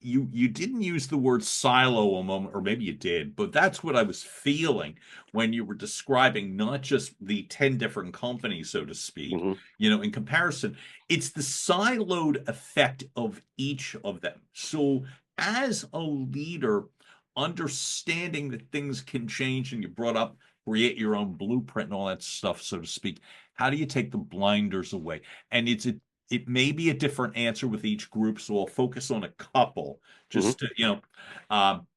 you didn't use the word silo a moment, or maybe you did, but that's what I was feeling when you were describing not just the 10 different companies, so to speak, Hmm. in comparison. It's the siloed effect of each of them. So as a leader, understanding that things can change, and you brought up create your own blueprint and all that stuff, so to speak. How do you take the blinders away? And it may be a different answer with each group, so I'll focus on a couple Hmm. just to, um,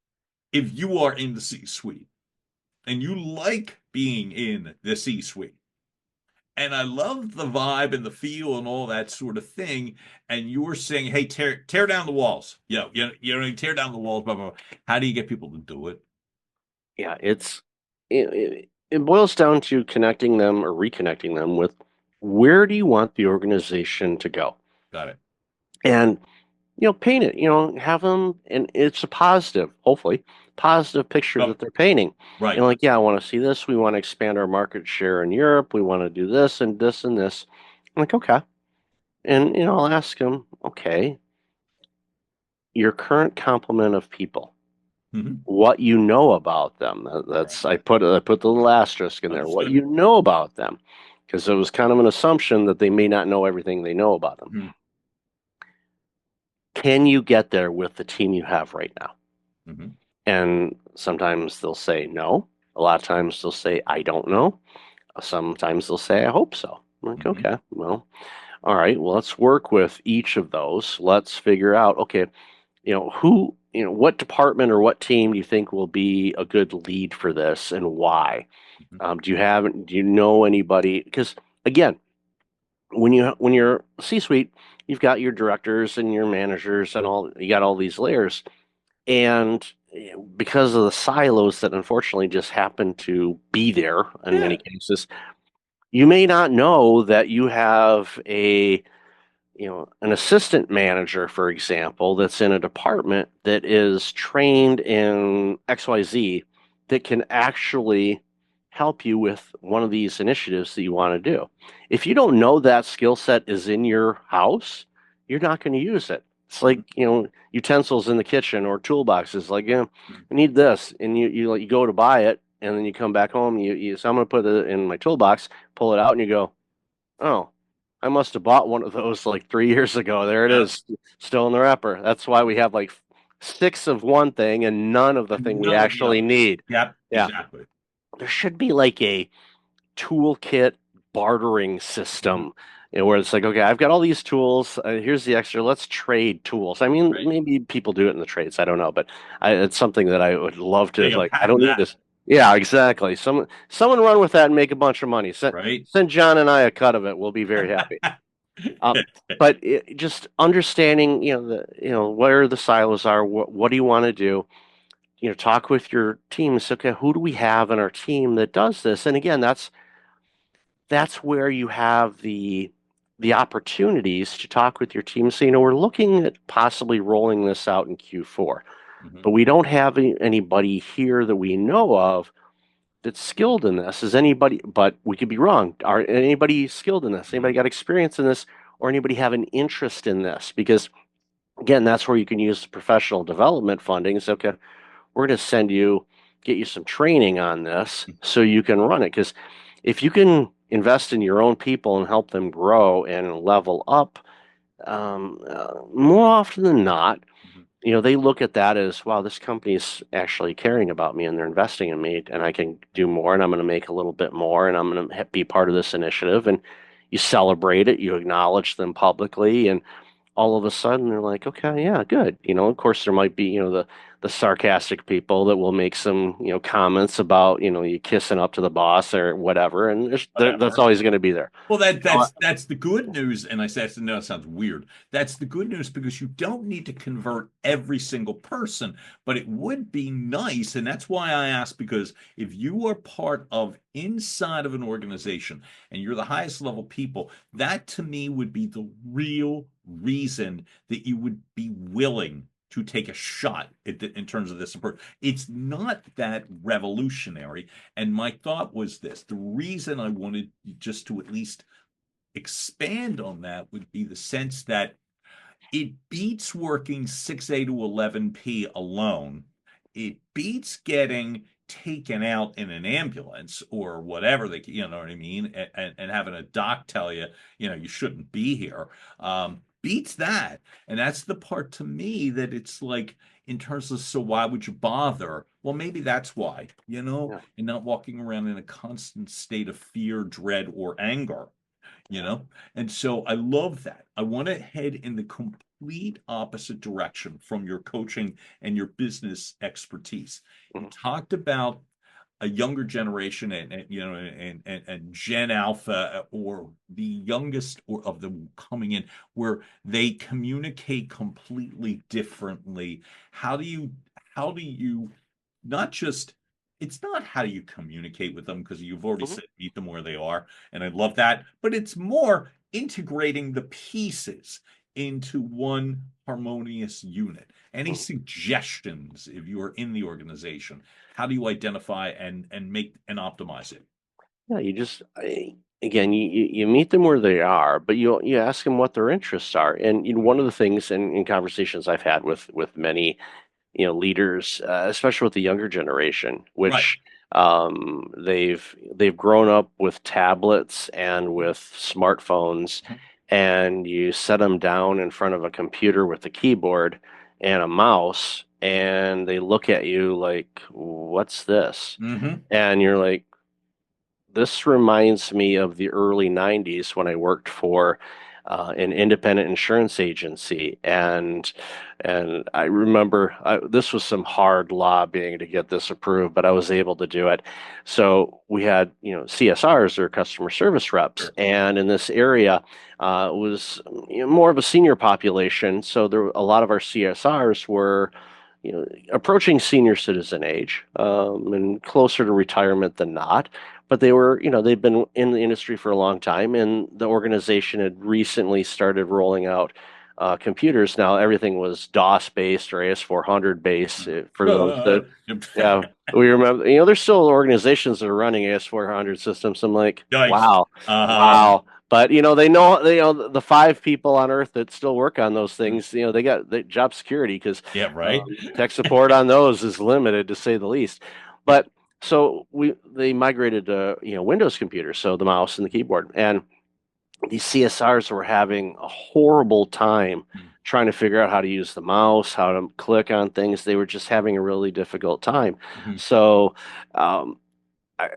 if you are in the C-suite and you like being in the C-suite, and I love the vibe and the feel and all that sort of thing, and you're saying, hey, tear down the walls, tear down the walls, blah, blah, blah. How do you get people to do it? Yeah, it boils down to connecting them or reconnecting them with where do you want the organization to go? Got it. And, paint it, have them, and it's a positive, hopefully, positive picture Oh, that they're painting. right. Like, yeah, I want to see this. We want to expand our market share in Europe. We want to do this and this and this. I'm like, okay. And, I'll ask them, okay, your current complement of people, Hmm. what you know about them. Right. That's I put the little asterisk in there. What Understood. you know about them, because it was kind of an assumption that they may not know everything they know about them. Hmm. Can you get there with the team you have right now? Hmm. And sometimes they'll say no. A lot of times they'll say I don't know. Sometimes they'll say I hope so. I'm like, Hmm. okay, well, all right. Well, let's work with each of those. Let's figure out, okay, what department or what team do you think will be a good lead for this and why? Do you know anybody? Because again, when you're C-suite, you've got your directors and your managers and you got all these layers, and because of the silos that unfortunately just happen to be there in many Yeah. cases, you may not know that you have an assistant manager, for example, that's in a department that is trained in XYZ that can actually help you with one of these initiatives that you want to do. If you don't know that skill set is in your house, you're not going to use it. It's like, Mhm. utensils in the kitchen or toolboxes. Like, I need this, and you go to buy it, and then you come back home. So I'm going to put it in my toolbox, pull it out, and you go, oh, I must have bought one of those like 3 years ago. There it Yeah. is, still in the wrapper. That's why we have like six of one thing and none of the thing we None of the actually other. need. Yep, Yeah. exactly. There should be like a toolkit bartering Mhm. system, where it's like, okay, I've got all these tools. Here's the extra. Let's trade tools. I mean, Right. maybe people do it in the trades. I don't know, but it's something that I would love to Yeah, like. I patent don't need that, this. Yeah, exactly. Someone run with that and make a bunch of money. right? Send John and I a cut of it. We'll be very happy. But just understanding, where the silos are. What do you want to do? Talk with your team. Say, okay, who do we have in our team that does this? And again, that's where you have the opportunities to talk with your team. So, we're looking at possibly rolling this out in Q4, Mhm. but we don't have anybody here that we know of that's skilled in this. Is anybody, but we could be wrong. Are anybody skilled in this? Anybody Mhm. got experience in this? Or anybody have an interest in this? Because again, that's where you can use the professional development funding. It's okay, we're going to get you some training on this so you can run it. Because if you can invest in your own people and help them grow and level up, more often than not, Mhm. they look at that as, wow, this company's actually caring about me and they're investing in me and I can do more and I'm going to make a little bit more and I'm going to be part of this initiative. And you celebrate it, you acknowledge them publicly, and all of a sudden they're like, okay, yeah, good. Of course there might be, the sarcastic people that will make some, comments about, you kissing up to the boss or whatever. And that's Whatever. always going to be there. Well, that You know what? that's the good news, and I said, no, it sounds weird. That's the good news because you don't need to convert every single person, but it would be nice, and that's why I asked, because if you are part of inside of an organization and you're the highest level people, that to me would be the real reason that you would be willing to take a shot in terms of this approach. It's not that revolutionary. And my thought was this: the reason I wanted just to at least expand on that would be the sense that it beats working 6A to 11P alone. It beats getting taken out in an ambulance or whatever they, you know what I mean, and having a doc tell you, you shouldn't be here. Beats that, and that's the part to me that it's like, in terms of, so why would you bother? Well, maybe that's why, Yeah. and not walking around in a constant state of fear, dread, or anger, you know? And so I love that. I want to head in the complete opposite direction from your coaching and your business expertise. You Mhm. talked about a younger generation, and Gen Alpha, or the youngest or of them coming in, where they communicate completely differently. How do you not just, it's not how do you communicate with them, because you've already Mhm. said meet them where they are, and I love that, but it's more integrating the pieces into one harmonious unit. Any Mhm. suggestions, if you are in the organization, how do you identify and make and optimize it? Yeah, again, you meet them where they are, but you ask them what their interests are. And one of the things in conversations I've had with many, leaders, especially with the younger generation, Right. which they've grown up with tablets and with smartphones, and you set them down in front of a computer with a keyboard and a mouse, and they look at you like, "What's this?" Mm-hmm. And you're like, this reminds me of the early 90s when I worked for an independent insurance agency, and I remember this was some hard lobbying to get this approved, but I was able to do it. So we had, CSRs, or customer service reps, Sure. and in this area was, more of a senior population. So a lot of our CSRs were, approaching senior citizen age, and closer to retirement than not. But they'd been in the industry for a long time, and the organization had recently started rolling out computers. Now everything was DOS based or AS400 based, for those that, yeah, we remember. There's still organizations that are running AS400 systems. I'm like, Yikes. wow, Uh-huh. wow. But they know the five people on Earth that still work on those things. They got the job security, because Yeah, right. tech support on those is limited, to say the least. But so they migrated to Windows computers, so the mouse and the keyboard, and these CSRs were having a horrible time Mm. trying to figure out how to use the mouse, how to click on things. They were just having a really difficult time. Mhm. So, um, I,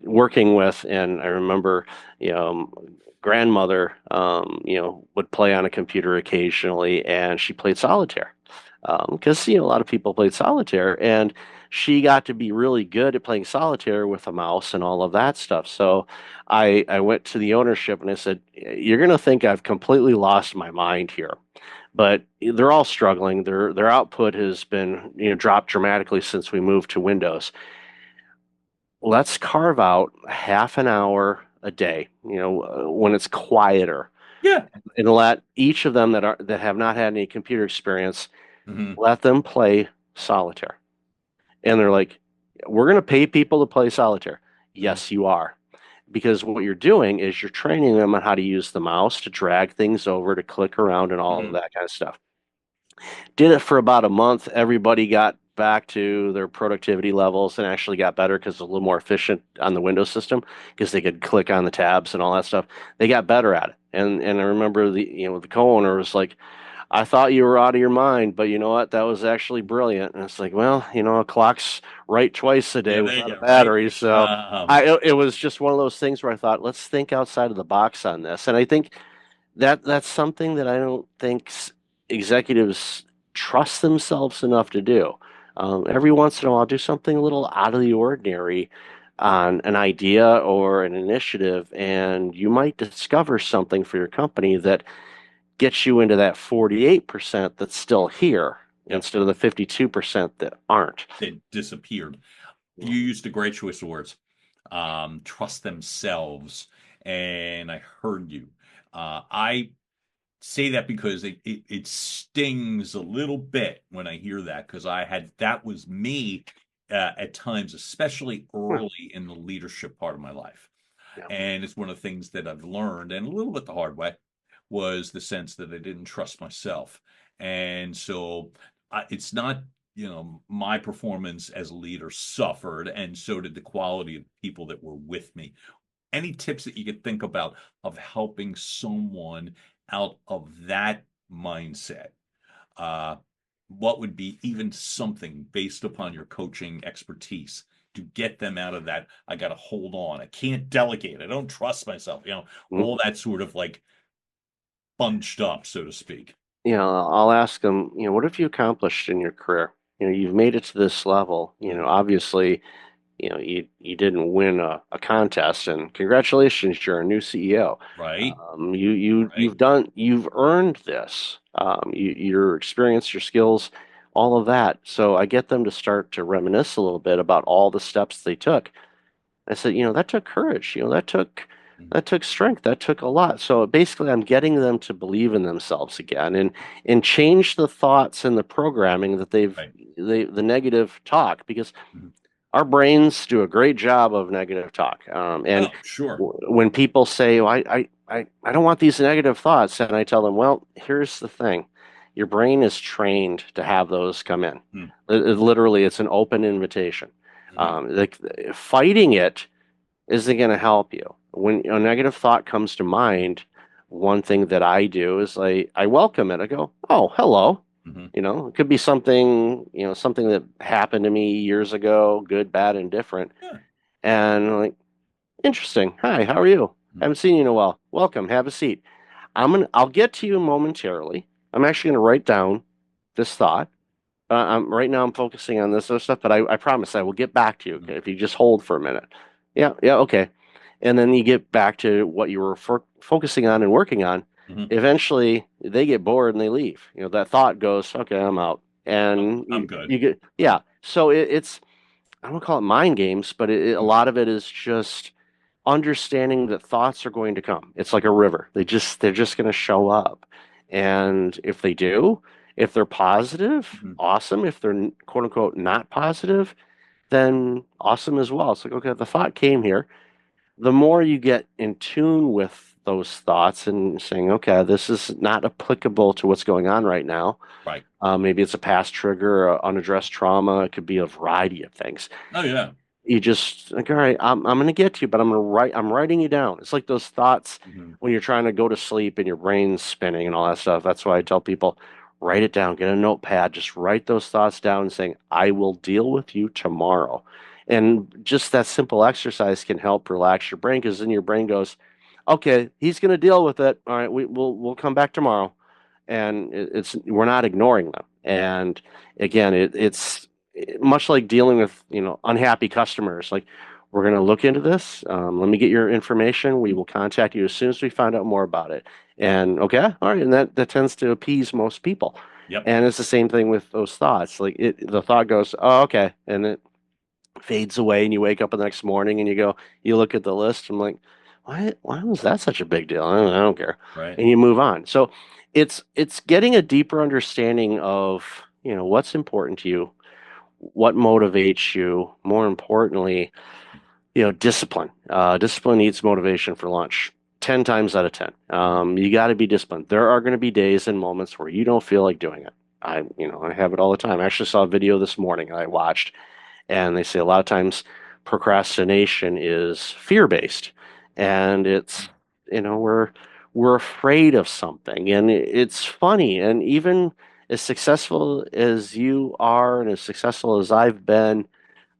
working with, and I remember, grandmother, would play on a computer occasionally, and she played solitaire because a lot of people played solitaire, and she got to be really good at playing solitaire with a mouse and all of that stuff. So I went to the ownership and I said, "You're going to think I've completely lost my mind here." But they're all struggling. Their output has been, dropped dramatically since we moved to Windows. Let's carve out half an hour a day, when it's quieter, Yeah. and let each of them that have not had any computer experience, Hmm. let them play solitaire. And they're like, we're going to pay people to play solitaire. Hmm. Yes, you are. Because what you're doing is you're training them on how to use the mouse to drag things over, to click around, and all of Hmm. that kind of stuff. Did it for about a month. Everybody got back to their productivity levels and actually got better because it's a little more efficient on the Windows system because they could click on the tabs and all that stuff. They got better at it. And I remember the co-owner was like, I thought you were out of your mind, but you know what? That was actually brilliant. And it's like, well, a clock's right twice a day Yeah, there you without a go. Right. battery. So it was just one of those things where I thought, let's think outside of the box on this. And I think that's something that I don't think executives trust themselves enough to do. Every once in a while, do something a little out of the ordinary on an idea or an initiative, and you might discover something for your company that gets you into that 48% that's still here Yep. instead of the 52% that aren't. They disappeared. You used a great choice of words. Trust themselves. And I heard you. I say that because it stings a little bit when I hear that, because that was me at times, especially Hmm. early in the leadership part of my life. Yeah. And it's one of the things that I've learned, and a little bit the hard way, was the sense that I didn't trust myself. And so it's not, my performance as a leader suffered, and so did the quality of people that were with me. Any tips that you could think about of helping someone out of that mindset? Uh, what would be even something based upon your coaching expertise to get them out of that? I got to hold on. I can't delegate. I don't trust myself. Mm. All that sort of like bunched up, so to speak. I'll ask them, what have you accomplished in your career? You've made it to this level. Mm. Obviously, you didn't win a contest, and congratulations, you're a new CEO. Right. You've Right. earned this. Your experience, your skills, all of that. So I get them to start to reminisce a little bit about all the steps they took. I said, that took courage. Mm. That took strength. That took a lot. So basically, I'm getting them to believe in themselves again, and change the thoughts and the programming that Right. the negative talk, because Mhm. our brains do a great job of negative talk. And Oh, sure. when people say, oh, I don't want these negative thoughts, and I tell them, well, here's the thing. Your brain is trained to have those come in. Mm. Literally, it's an open invitation. Mhm. Fighting it isn't going to help you. When a negative thought comes to mind, one thing that I do is I welcome it. I go, oh, hello. Mhm. It could be something, something that happened to me years ago, good, bad, and different. Yeah. And I'm like, interesting. Hi, how are you? Mm. Haven't seen you in a while. Welcome. Have a seat. I'll get to you momentarily. I'm actually gonna write down this thought. Right now I'm focusing on this other stuff, but I promise I will get back to you, Mhm. okay, if you just hold for a minute. Yeah, yeah, okay. And then you get back to what you were focusing on and working on. Mhm. Eventually, they get bored and they leave. That thought goes, okay, I'm out. And I'm you, good. you get, yeah. So it's, I don't call it mind games, but a Mm. lot of it is just understanding that thoughts are going to come. It's like a river. They're just going to show up. And if they do, if they're positive, Mhm. awesome. If they're quote unquote not positive, then awesome as well. It's like, okay, the thought came here. The more you get in tune with those thoughts and saying, okay, this is not applicable to what's going on right now. Right. Maybe it's a past trigger, unaddressed trauma. It could be a variety of things. Oh, yeah. you just like, all right, I'm gonna get to you, but I'm writing you down. It's like those thoughts Mhm. when you're trying to go to sleep and your brain's spinning and all that stuff. That's why I tell people, write it down, get a notepad, just write those thoughts down and saying, I will deal with you tomorrow. And just that simple exercise can help relax your brain because then your brain goes, okay, he's gonna deal with it. All right, we'll come back tomorrow. And it's we're not ignoring them. And again, it's much like dealing with, unhappy customers. Like, we're going to look into this. Let me get your information. We will contact you as soon as we find out more about it. And okay, all right, and that tends to appease most people. Yep. And it's the same thing with those thoughts. Like the thought goes, oh, okay, and it fades away, and you wake up the next morning and you look at the list. I'm like, why was that such a big deal? I don't care, Right. and you move on. So it's getting a deeper understanding of what's important to you, what motivates you. More importantly, discipline. Discipline eats motivation for lunch. 10 times out of 10. You got to be disciplined. There are going to be days and moments where you don't feel like doing it. I have it all the time. I actually saw a video this morning I watched, and they say a lot of times procrastination is fear-based. And it's, we're afraid of something. And it's funny. And even as successful as you are and as successful as I've been,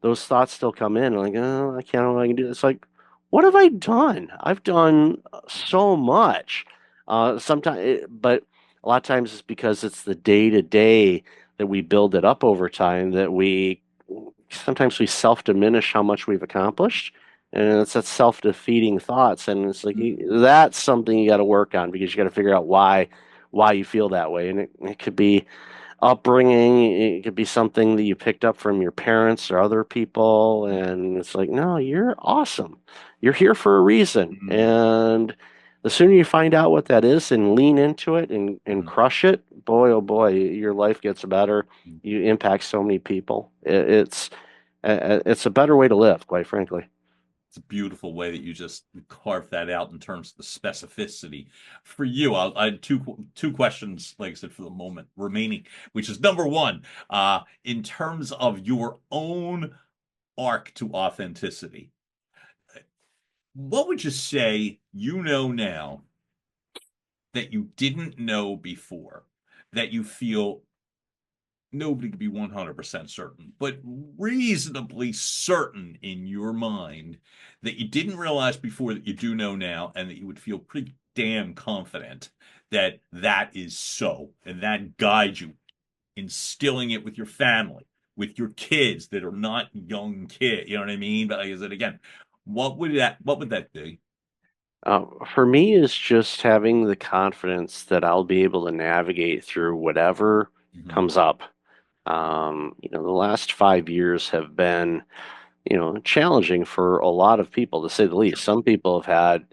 those thoughts still come in like, oh, I can't know what I can do. It's like, what have I done? I've done so much. Sometimes, but a lot of times it's because it's the day to day that we build it up over time that we sometimes we self diminish how much we've accomplished. And it's that self defeating thoughts. And it's like, that's something you got to work on because you got to figure out why you feel that way. And it could be upbringing. It could be something that you picked up from your parents or other people. And it's like, no, you're awesome. You're here for a reason. Mhm. And the sooner you find out what that is and lean into it and Mhm. crush it, boy, oh boy, your life gets better. You impact so many people. It's a better way to live, quite frankly. It's a beautiful way that you just carve that out in terms of the specificity. For you, I had two questions, like I said, for the moment remaining, which is number one, in terms of your own arc to authenticity, what would you say you know now that you didn't know before, that you feel nobody could be 100% certain, but reasonably certain in your mind that you didn't realize before that you do know now, and that you would feel pretty damn confident that that is so, and that guides you instilling it with your family, with your kids that are not young kids, you know what I mean? But like I said again, what would that be? For me, is just having the confidence that I'll be able to navigate through whatever Mhm. comes up. The last 5 years have been, challenging for a lot of people, to say the least. Sure. Some people have had,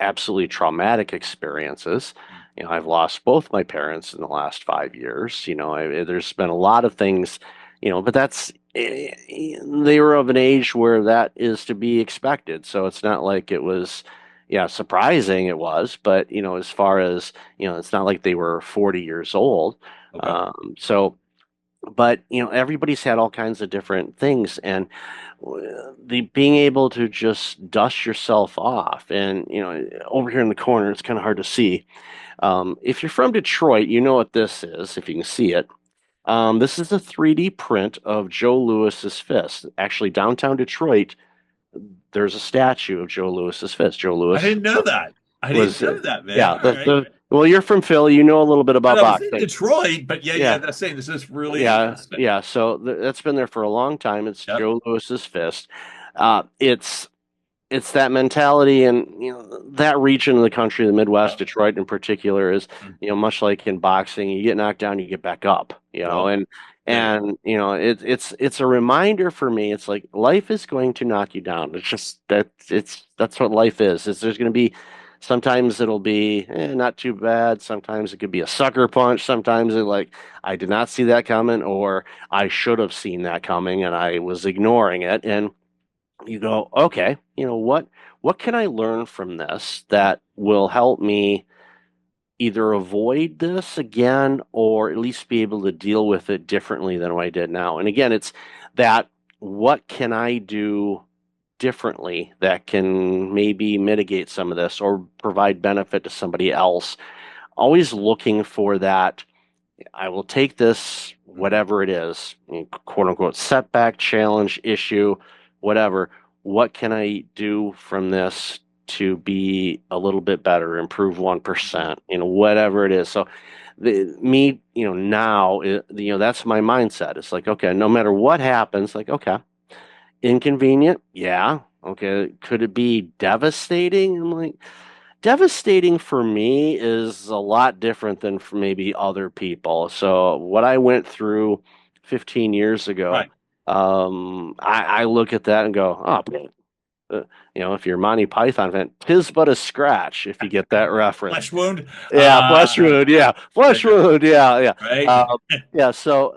absolutely traumatic experiences. Mhm. I've lost both my parents in the last 5 years. There's been a lot of things, but they were of an age where that is to be expected. So it's not like it was, yeah, surprising it was, but, as far as, it's not like they were 40 years old. Okay. So, but everybody's had all kinds of different things, and the being able to just dust yourself off. And over here in the corner it's kind of hard to see. If you're from Detroit, you know what this is, if you can see it. This is a 3D print of Joe Louis's fist. Actually, downtown Detroit, there's a statue of Joe Louis's fist. Joe I Louis didn't know that. I didn't was know that, man. yeah, All right. well, you're from Philly, you know a little bit And about I was in boxing. Detroit, but yeah, yeah, Yeah. that's saying this is really Yeah, interesting. yeah. So that's been there for a long time. It's Yep. Joe Louis's fist. It's that mentality, and that region of the country, the Midwest, Yep. Detroit in particular, is Mm. much like in boxing, you get knocked down, you get back up. Yep. And Yeah, yeah. it's a reminder for me. It's like life is going to knock you down. It's just that's what life is. There's going to be sometimes it'll be not too bad. Sometimes it could be a sucker punch. Sometimes it like I did not see that coming, or I should have seen that coming and I was ignoring it. And you go, okay, what can I learn from this that will help me either avoid this again or at least be able to deal with it differently than what I did now. And again, it's that what can I do differently that can maybe mitigate some of this or provide benefit to somebody else. Always looking for that. I will take this, whatever it is, quote unquote, setback, challenge, issue, whatever. What can I do from this to be a little bit better, improve 1%, whatever it is. So now, that's my mindset. It's like, okay, no matter what happens, like, okay, inconvenient, yeah. Okay, could it be devastating? I'm like, devastating for me is a lot different than for maybe other people. So what I went through 15 years ago, Right. I look at that and go, oh, if you're a Monty Python fan, tis but a scratch if you get that reference. Flesh wound. Yeah, flesh wound. Yeah, flesh Okay. wound. Yeah, yeah, Right. uh, yeah. So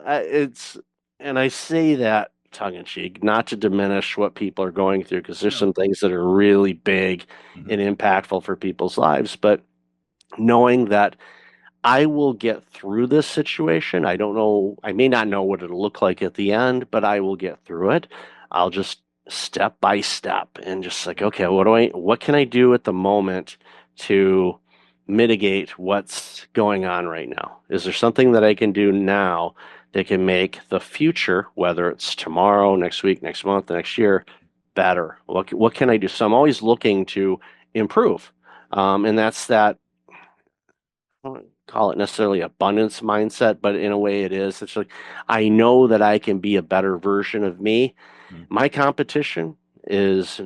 and I say that tongue in cheek, not to diminish what people are going through, because there's No. some things that are really big Mhm. and impactful for people's lives. But knowing that I will get through this situation. I don't know, I may not know what it'll look like at the end, but I will get through it. I'll just step by step and just like, okay, what can I do at the moment to mitigate what's going on right now? Is there something that I can do now that can make the future, whether it's tomorrow, next week, next month, the next year, better? What can I do? So I'm always looking to improve. And that's that. I don't call it necessarily abundance mindset, but in a way it is. It's like I know that I can be a better version of me. Mhm. My competition is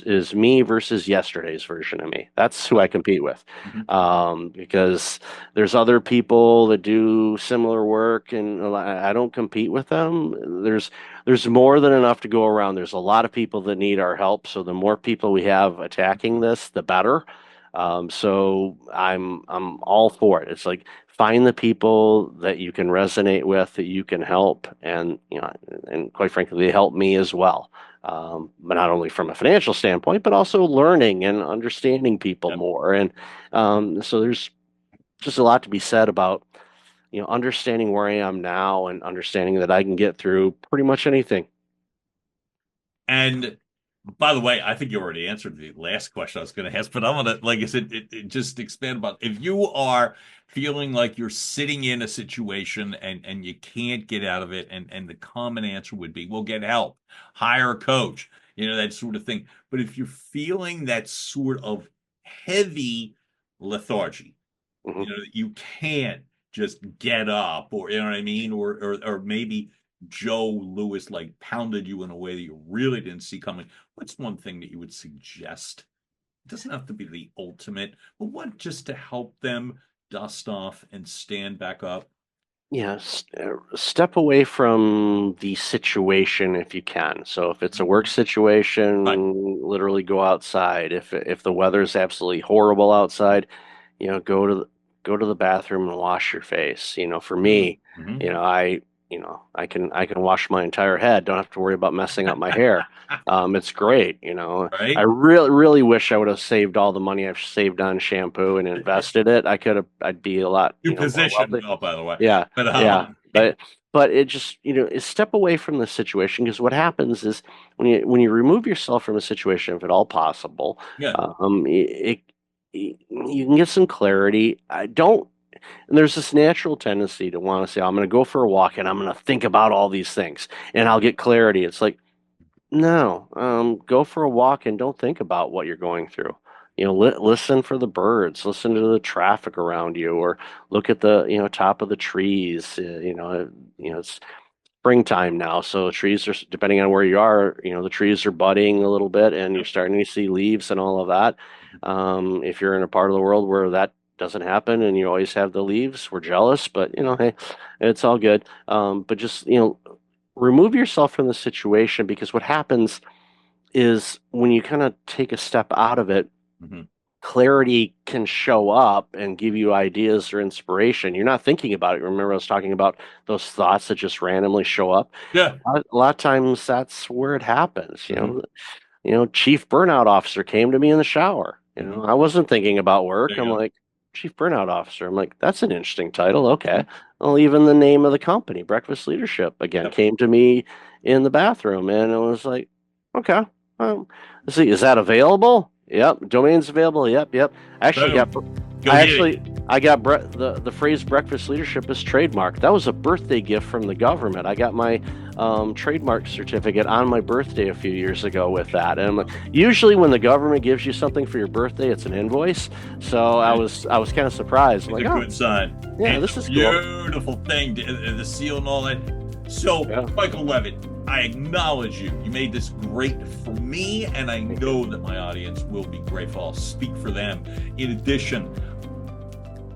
is me versus yesterday's version of me. That's who I compete with. Mhm. Because there's other people that do similar work, and I don't compete with them. There's more than enough to go around. There's a lot of people that need our help. So the more people we have attacking this, the better. So I'm all for it. It's like find the people that you can resonate with, that you can help, and and quite frankly, they help me as well. But not only from a financial standpoint, but also learning and understanding people Yep. more. And so there's just a lot to be said about understanding where I am now and understanding that I can get through pretty much anything. And by the way, I think you already answered the last question I was going to ask, but I want to, like I said, just expand about if you are feeling like you're sitting in a situation and you can't get out of it, and the common answer would be, well, get help, hire a coach, that sort of thing. But if you're feeling that sort of heavy lethargy, Hmm. that you can't just get up, or you know what I mean, or maybe Joe Lewis like pounded you in a way that you really didn't see coming. What's one thing that you would suggest? It doesn't have to be the ultimate, but what just to help them dust off and stand back up? Yes, step away from the situation if you can. So if it's a work Right. situation, literally go outside. If the weather's absolutely horrible outside, go to the bathroom and wash your face. For me, Mm-hmm. you know, I I can wash my entire head. Don't have to worry about messing up my hair. It's great. I Right. really wish I would have saved all the money I've saved on shampoo and invested it. I'd be a lot, New more position, wealthy. oh, by the way. Yeah, But yeah, but it just is step away from the situation, because what happens is when you remove yourself from a situation, if at all possible, yeah. you can get some clarity. I don't, and there's this natural tendency to want to say, I'm going to go for a walk and I'm going to think about all these things and I'll get clarity. It's like, no, go for a walk and don't think about what you're going through. Listen for the birds, listen to the traffic around you, or look at the top of the trees. It's springtime now, so trees are, depending on where you are, the trees are budding a little bit, and you're Yep. starting to see leaves and all of that. If you're in a part of the world where that doesn't happen and you always have the leaves, we're jealous, but hey, it's all good. But just remove yourself from the situation, because what happens is when you kind of take a step out of it, Mhm. clarity can show up and give you ideas or inspiration. You're not thinking about it. Remember, I was talking about those thoughts that just randomly show up. Yeah. A lot of times that's where it happens. Hmm. Chief Burnout Officer came to me in the shower. Hmm. I wasn't thinking about There work. you I'm go. like, Chief Burnout Officer. I'm like, that's an interesting title. Okay. Well, even the name of the company, Breakfast Leadership, again, Yep. came to me in the bathroom, and it was like, okay, let's see, is that available? Yep. Domain's available. Yep. Yep. Actually, Boom. I got the phrase breakfast leadership is trademarked. That was a birthday gift from the government. I got my trademark certificate on my birthday a few years ago with that. And usually when the government gives you something for your birthday, it's an invoice. So I was kind of surprised. It's a good sign. Yeah, it's this is a beautiful thing, the seal and all that. So, yeah. Michael Levitt, I acknowledge you. You made this great for me, and I know that my audience will be grateful. I'll speak for them. In addition,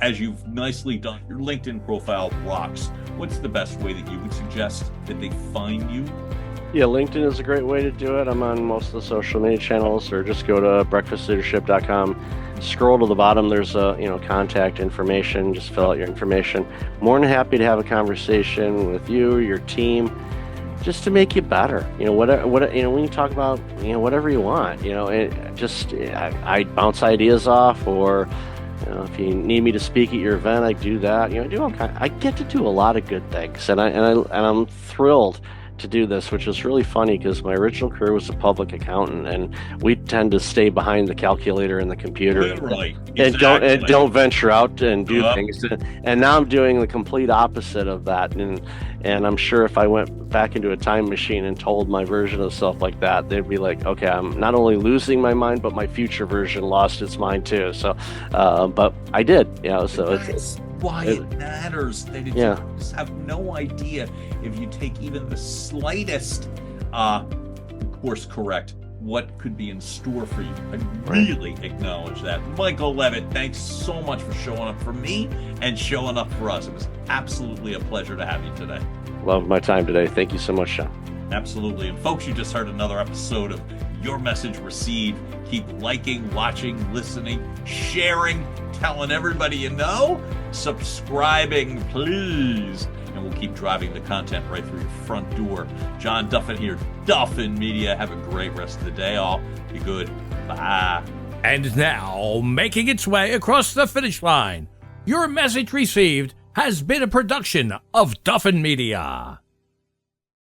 as you've nicely done, your LinkedIn profile rocks. What's the best way that you would suggest that they find you? Yeah, LinkedIn is a great way to do it. I'm on most of the social media channels, or just go to breakfastleadership.com. Scroll to the bottom. There's a contact information. Just fill out your information. More than happy to have a conversation with you, your team, just to make you better. Whatever. When you talk about whatever you want. I bounce ideas off, or if you need me to speak at your event, I do that. I get to do a lot of good things, and I'm thrilled to do this, which is really funny because my original career was a public accountant, and we tend to stay behind the calculator and the computer, literally, and don't venture out and do things. And now I'm doing the complete opposite of that, and I'm sure if I went back into a time machine and told my version of stuff like that, they'd be like, okay, I'm not only losing my mind, but my future version lost its mind too. So, but I did, so that's why it matters. That you just have no idea if you take even the slightest course correct what could be in store for you. I really acknowledge that. Michael Levitt, thanks so much for showing up for me and showing up for us. It was absolutely a pleasure to have you today. Love my time today. Thank you so much, Sean. Absolutely. And folks, you just heard another episode of Your Message Received. Keep liking, watching, listening, sharing, telling everybody you know, subscribing, please. And we'll keep driving the content right through your front door. John Duffin here, Duffin Media. Have a great rest of the day, all. Be good. Bye. And now, making its way across the finish line, Your Message Received has been a production of Duffin Media.